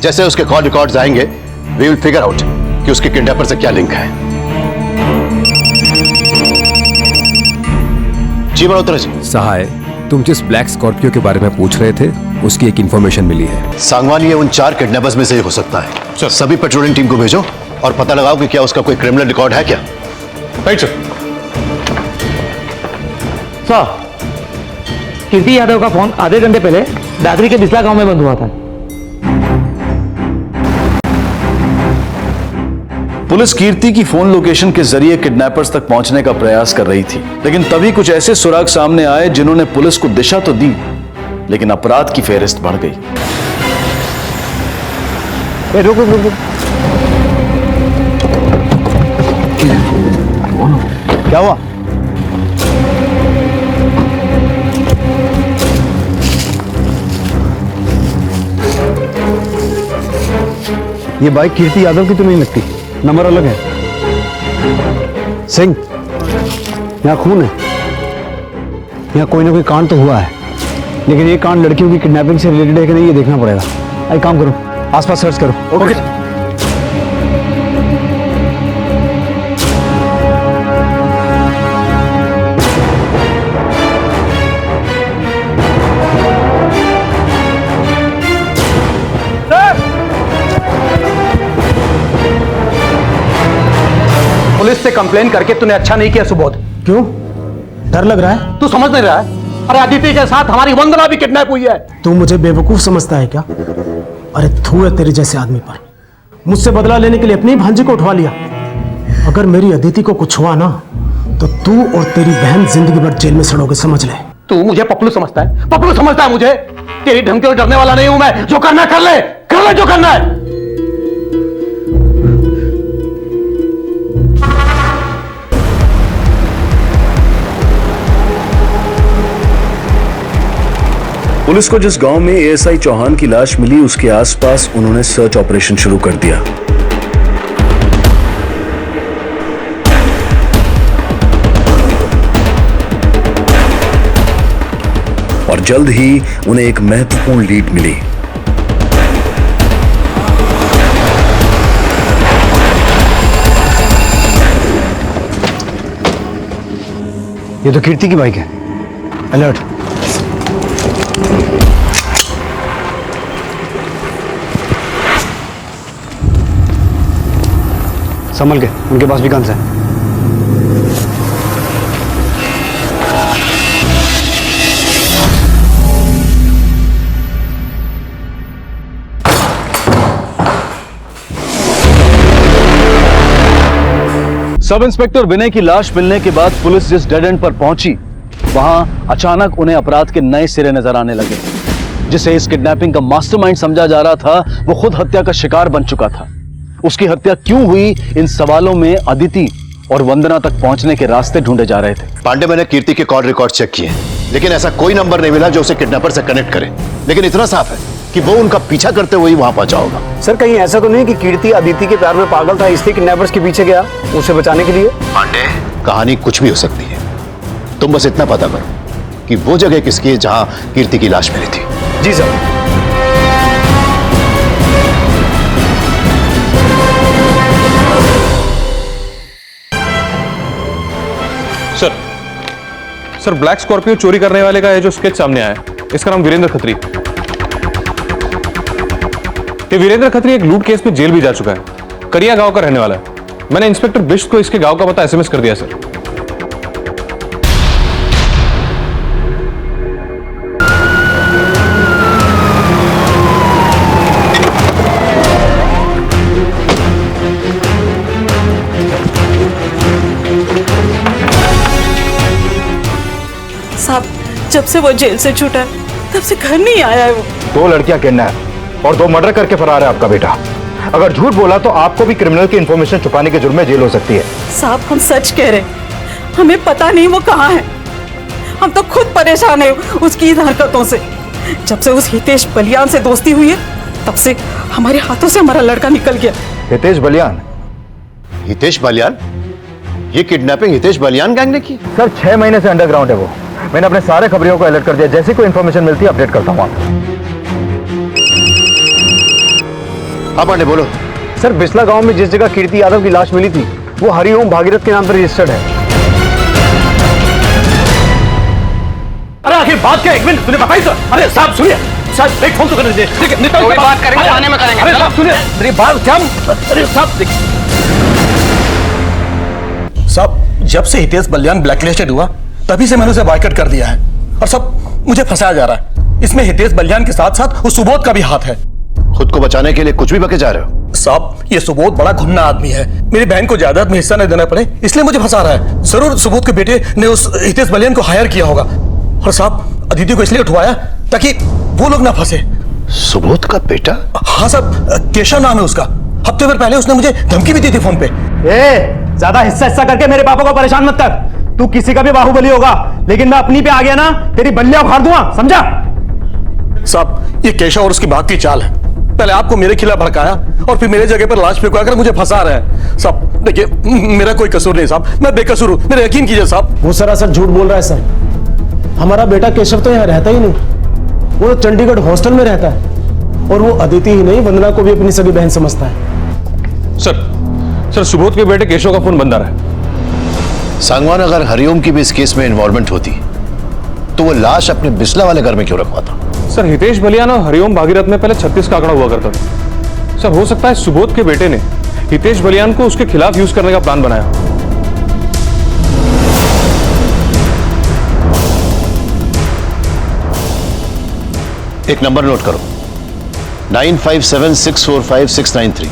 जैसे उसके कॉल रिकॉर्ड्स आएंगे, वी विल फिगर आउट कि उसके किडनैपर से क्या लिंक है। जी मल्होत्रा जी। सहाय, तुम जिस ब्लैक स्कॉर्पियो के बारे में पूछ रहे थे, उसकी एक इंफॉर्मेशन मिली है। सांगवान ये उन 4 किडनैपर्स में से हो सकता है। सभी पेट्रोलिंग टीम को भेजो और पता लगाओ कि क्या उसका कोई क्रिमिनल रिकॉर्ड है क्या। Right sir. सर, कीर्ति यादव का फोन आधे घंटे पहले दादरी के बिस्ला गांव में बंद हुआ था। पुलिस कीर्ति की फोन लोकेशन के जरिए किडनैपर्स तक पहुंचने का प्रयास कर रही थी, लेकिन तभी कुछ ऐसे सुराग सामने आए जिन्होंने पुलिस को दिशा तो दी, लेकिन अपराध की फेहरिस्त बढ़ गई। रुक रुक रुक, क्या हुआ? ये बाइक कीर्ति यादव की तो नहीं लगती, नंबर अलग है। सिंह, यहाँ खून है, यहाँ कोई ना कोई कांड तो हुआ है, लेकिन ये कांड लड़कियों की किडनैपिंग से रिलेटेड है कि नहीं ये देखना पड़ेगा। एक काम करो, आसपास सर्च करो। ओके। पुलिस से कंप्लेन करके तूने अच्छा नहीं किया सुबोध। क्यों? डर लग रहा है? तू समझ नहीं रहा है? अरे अदिति के साथ हमारी वंदना भी किडनैप हुई है। तू मुझे बेवकूफ समझता है क्या? अरे थू है तेरे जैसे आदमी पर। मुझसे बदला लेने के लिए अपनी भांजी को उठवा लिया। अगर मेरी अदिति को कुछ हुआ ना तो तू और तेरी बहन जिंदगी भर जेल में सड़ोगे, समझ ले। तू मुझे पपलू समझता है? पपलू समझता है मुझे? तेरी धमकी और डरने वाला नहीं हूं मैं। जो करना है कर ले जो करना है। पुलिस को जिस गांव में एएसआई चौहान की लाश मिली उसके आसपास उन्होंने सर्च ऑपरेशन शुरू कर दिया। और जल्द ही उन्हें एक महत्वपूर्ण लीड मिली। ये तो कीर्ति की बाइक है। अलर्ट। संभल के, उनके पास भी गन्स है। सब इंस्पेक्टर विनय की लाश मिलने के बाद पुलिस जिस डेड एंड पर पहुंची, वहां अचानक उन्हें अपराध के नए सिरे नजर आने लगे। जिसे इस किडनैपिंग का मास्टरमाइंड समझा जा रहा था, वो खुद हत्या का शिकार बन चुका था। उसकी हत्या क्यों हुई, इन सवालों में अदिति और वंदना तक पहुंचने के रास्ते ढूंढे जा रहे थे। पांडे, मैंने कीर्ति के कॉल रिकॉर्ड चेक किए, लेकिन ऐसा कोई नंबर नहीं मिला जो उसे किडनैपर से कनेक्ट करे। लेकिन इतना साफ है कि वो उनका पीछा करते हुए वहां पहुंचा होगा। सर, कहीं ऐसा तो नहीं कि कीर्ति अदिति के प्यार में पागल था, इसलिए किडनैपर्स के पीछे गया उसे बचाने के लिए? पांडे, कहानी कुछ भी हो सकती है। तुम बस इतना पता करो कि वो जगह किसकी है जहां कीर्ति की लाश मिली थी। जी सर। सर, ब्लैक स्कॉर्पियो चोरी करने वाले का है जो स्केच सामने आया है, इसका नाम वीरेंद्र खत्री। ये वीरेंद्र खत्री एक लूट केस में जेल भी जा चुका है। करिया गांव का रहने वाला है। मैंने इंस्पेक्टर बिष्ट को इसके गांव का पता एसएमएस कर दिया सर। साहब, जब से वो जेल से छूटा है तब से घर नहीं आया है वो। 2 लड़कियां किडनैप और 2 मर्डर करके फरार है आपका बेटा। अगर झूठ बोला तो आपको भी क्रिमिनल की इंफॉर्मेशन छुपाने के जुर्म में जेल हो सकती है। साहब, हम सच कह रहे हैं, हमें पता नहीं वो कहाँ है। हम तो खुद परेशान है उसकी इन हरकतों से। जब से उस हितेश बलियान से दोस्ती हुई है तब से हमारे हाथों से हमारा लड़का निकल गया। हितेश बलियान? हितेश बलियान? ये किडनैपिंग हितेश बलियान गैंग ने की? सर, 6 महीने से अंडरग्राउंड है वो। मैंने अपने सारे खबरियों को अलर्ट कर दिया। जैसे कोई इंफॉर्मेशन मिलती है अपडेट करता हूँ आपको। हाँ पांडे, बोलो। सर, बिस्ला गांव में जिस जगह कीर्ति यादव की लाश मिली थी वो हरिओम भागीरथ के नाम पर रजिस्टर्ड है। अरे आखिर बात क्या? 1 मिनट, तूने बताई सर। अरे साहब सुनिए, साहब एक फोन तो करने दीजिए। ठीक है, निकल के बात करेंगे, थाने में करेंगे। अरे साहब सुनिए, मेरी बात क्या? अरे साहब साहब, जब से हितेश बलियान ब्लैकलिस्टेड हुआ तभी से मैंने उसे बायकॉट कर दिया है और सब मुझे फंसाया जा रहा है। इसमें हितेश बलियान के साथ साथ उस सुबोध का भी हाथ है। खुद को बचाने के लिए कुछ भी बके जा रहे हो? साहब, ये सुबोध बड़ा घुमना आदमी है। मेरी बहन को जायदाद में हिस्सा नहीं देना पड़े इसलिए मुझे फंसा रहा है। जरूर सुबोध के बेटे ने उस हितेश बलियान को हायर किया होगा। और साहब, अदिति को इसलिए उठवाया ताकि वो लोग ना फंसे। सुबोध का बेटा? हाँ साहब, केशव नाम है उसका। हफ्ते भर पहले उसने मुझे धमकी भी दी थी फोन पे। ज्यादा हिस्सा करके मेरे पापा को परेशान मत कर। तू किसी का भी बाहुबली होगा, लेकिन मैं अपनी पे आ गया ना, तेरी बल्लियां उखाड़ दूंगा, समझा? साहब, ये केशव और उसकी भाग की चाल है। पहले आपको मेरे खिलाफ भड़काया और फिर मेरे जगह पर लाश फेंकवा कर मुझे फंसा रहा है। साहब देखिए, मेरा कोई कसूर नहीं साहब, मैं बेकसूर हूं, मेरा यकीन कीजिए साहब। वो सरासर झूठ बोल रहा है सर। हमारा बेटा केशव तो यहाँ रहता ही नहीं, वो तो चंडीगढ़ हॉस्टल में रहता है। और वो अदिति ही नहीं, वंदना को भी अपनी सगी बहन समझता है। सर सुबोध के बेटे केशव का फोन बंद आ रहा है। सांगवान, अगर हरिओम की भी इस केस में इन्वॉल्वमेंट होती तो वो लाश अपने बिस्ला वाले घर में क्यों रखवाता? सर, हितेश बलियान और हरिओम भागीरथ में पहले 36 का आंकड़ा हुआ करता था। सर, हो सकता है सुबोध के बेटे ने हितेश बलियान को उसके खिलाफ यूज करने का प्लान बनाया। एक नंबर नोट करो, 9576456693।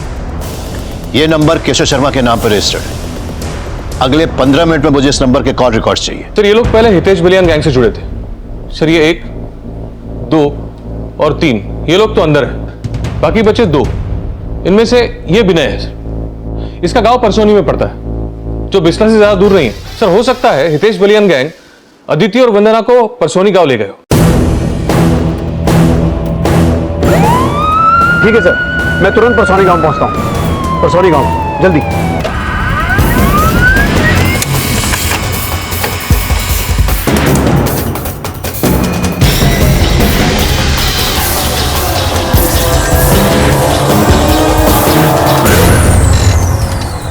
यह नंबर केशव शर्मा के नाम पर रजिस्टर्ड है। अगले 15 मिनट में मुझे इस नंबर के कॉल रिकॉर्ड्स चाहिए। सर, ये लोग पहले हितेश बलियान गैंग से जुड़े थे। सर, ये 1, 2 और 3 ये लोग तो अंदर है, बाकी बचे 2। इनमें से ये विनय है सर। इसका गांव परसोनी में पड़ता है, जो बिस्ला से ज्यादा दूर नहीं है। सर, हो सकता है हितेश बलियान गैंग अदिति और वंदना को परसोनी गांव ले गए हो। ठीक है सर, मैं तुरंत परसौनी गांव पहुंचता हूं। परसौनी गांव, जल्दी।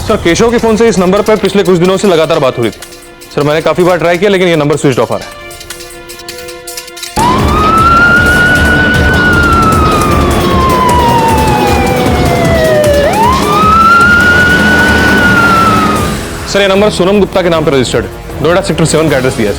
सर, केशव के फोन से इस नंबर पर पिछले कुछ दिनों से लगातार बात हो रही थी। सर, मैंने काफी बार ट्राई किया लेकिन ये नंबर स्विच ऑफ आ रहा है। सर, ये नंबर सोनम गुप्ता के नाम पर रजिस्टर्ड है। नोएडा सेक्टर 7 का एड्रेस दिया है।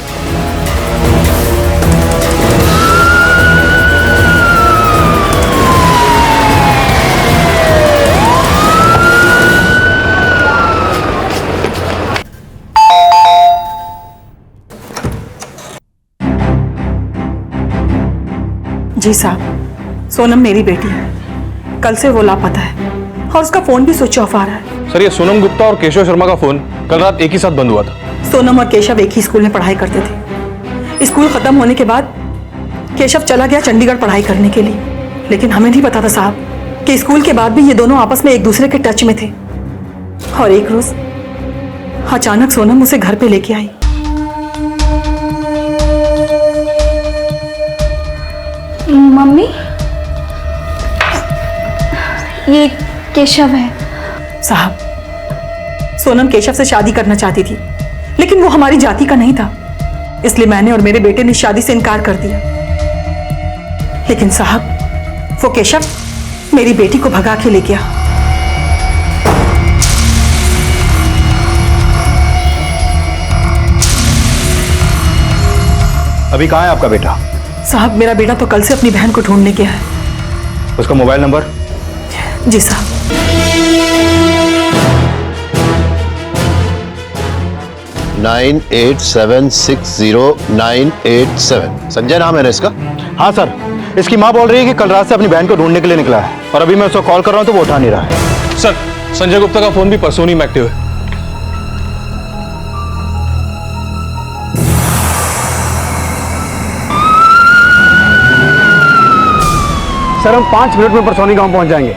जी साहब, सोनम मेरी बेटी है। कल से वो लापता है और उसका फोन भी स्विच ऑफ आ रहा है। सर, ये सोनम गुप्ता और केशव शर्मा का फोन कल रात एक ही साथ बंद हुआ था। सोनम और केशव एक ही स्कूल में पढ़ाई करते थे। स्कूल खत्म होने के बाद केशव चला गया चंडीगढ़ पढ़ाई करने के लिए, लेकिन हमें नहीं पता था साहब कि स्कूल के बाद भी ये दोनों आपस में एक दूसरे के टच में थे। और एक रोज अचानक सोनम उसे घर पे लेके आई। मम्मी, ये केशव है। साहब, सोनम केशव से शादी करना चाहती थी, लेकिन वो हमारी जाति का नहीं था, इसलिए मैंने और मेरे बेटे ने शादी से इनकार कर दिया। लेकिन साहब, वो केशव मेरी बेटी को भगा के ले गया। अभी कहाँ है आपका बेटा? साहब, मेरा बेटा तो कल से अपनी बहन को ढूंढने गया है। उसका मोबाइल नंबर? जी साहब। $98760987। संजय नाम है ना इसका? हाँ सर, इसकी माँ बोल रही है कि कल रात से अपनी बहन को ढूंढने के लिए निकला है और अभी मैं उसको कॉल कर रहा हूँ तो वो उठा नहीं रहा है। सर, संजय गुप्ता का फोन भी परसोनी में एक्टिव है। सर, हम 5 मिनट में परसौनी गांव पहुंच जाएंगे।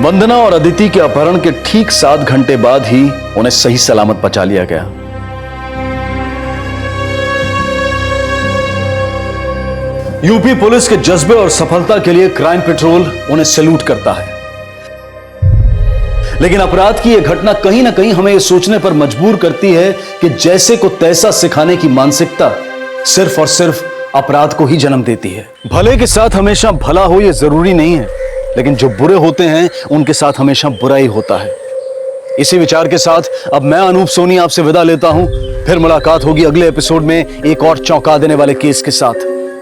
वंदना और अदिति के अपहरण के ठीक 7 घंटे बाद ही उन्हें सही सलामत बचा लिया गया। यूपी पुलिस के जज्बे और सफलता के लिए क्राइम पेट्रोल उन्हें सैल्यूट करता है। लेकिन अपराध की यह घटना कहीं ना कहीं हमें यह सोचने पर मजबूर करती है कि जैसे को तैसा सिखाने की मानसिकता सिर्फ और सिर्फ अपराध को ही जन्म देती है। भले के साथ हमेशा भला हो ये जरूरी नहीं है, लेकिन जो बुरे होते हैं उनके साथ हमेशा बुरा ही होता है। इसी विचार के साथ अब मैं अनूप सोनी आपसे विदा लेता हूं। फिर मुलाकात होगी अगले एपिसोड में एक और चौंका देने वाले केस के साथ।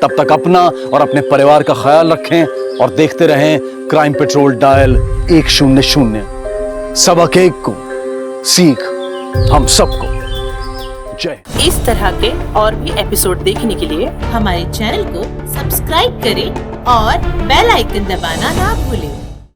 तब तक अपना और अपने परिवार का ख्याल रखें और देखते रहें क्राइम पेट्रोल डायल 100। सबक एक को सीख हम सबको। जय। इस तरह के और भी एपिसोड देखने के लिए हमारे चैनल को सब्सक्राइब करें और बेल आइकन दबाना ना भूलें।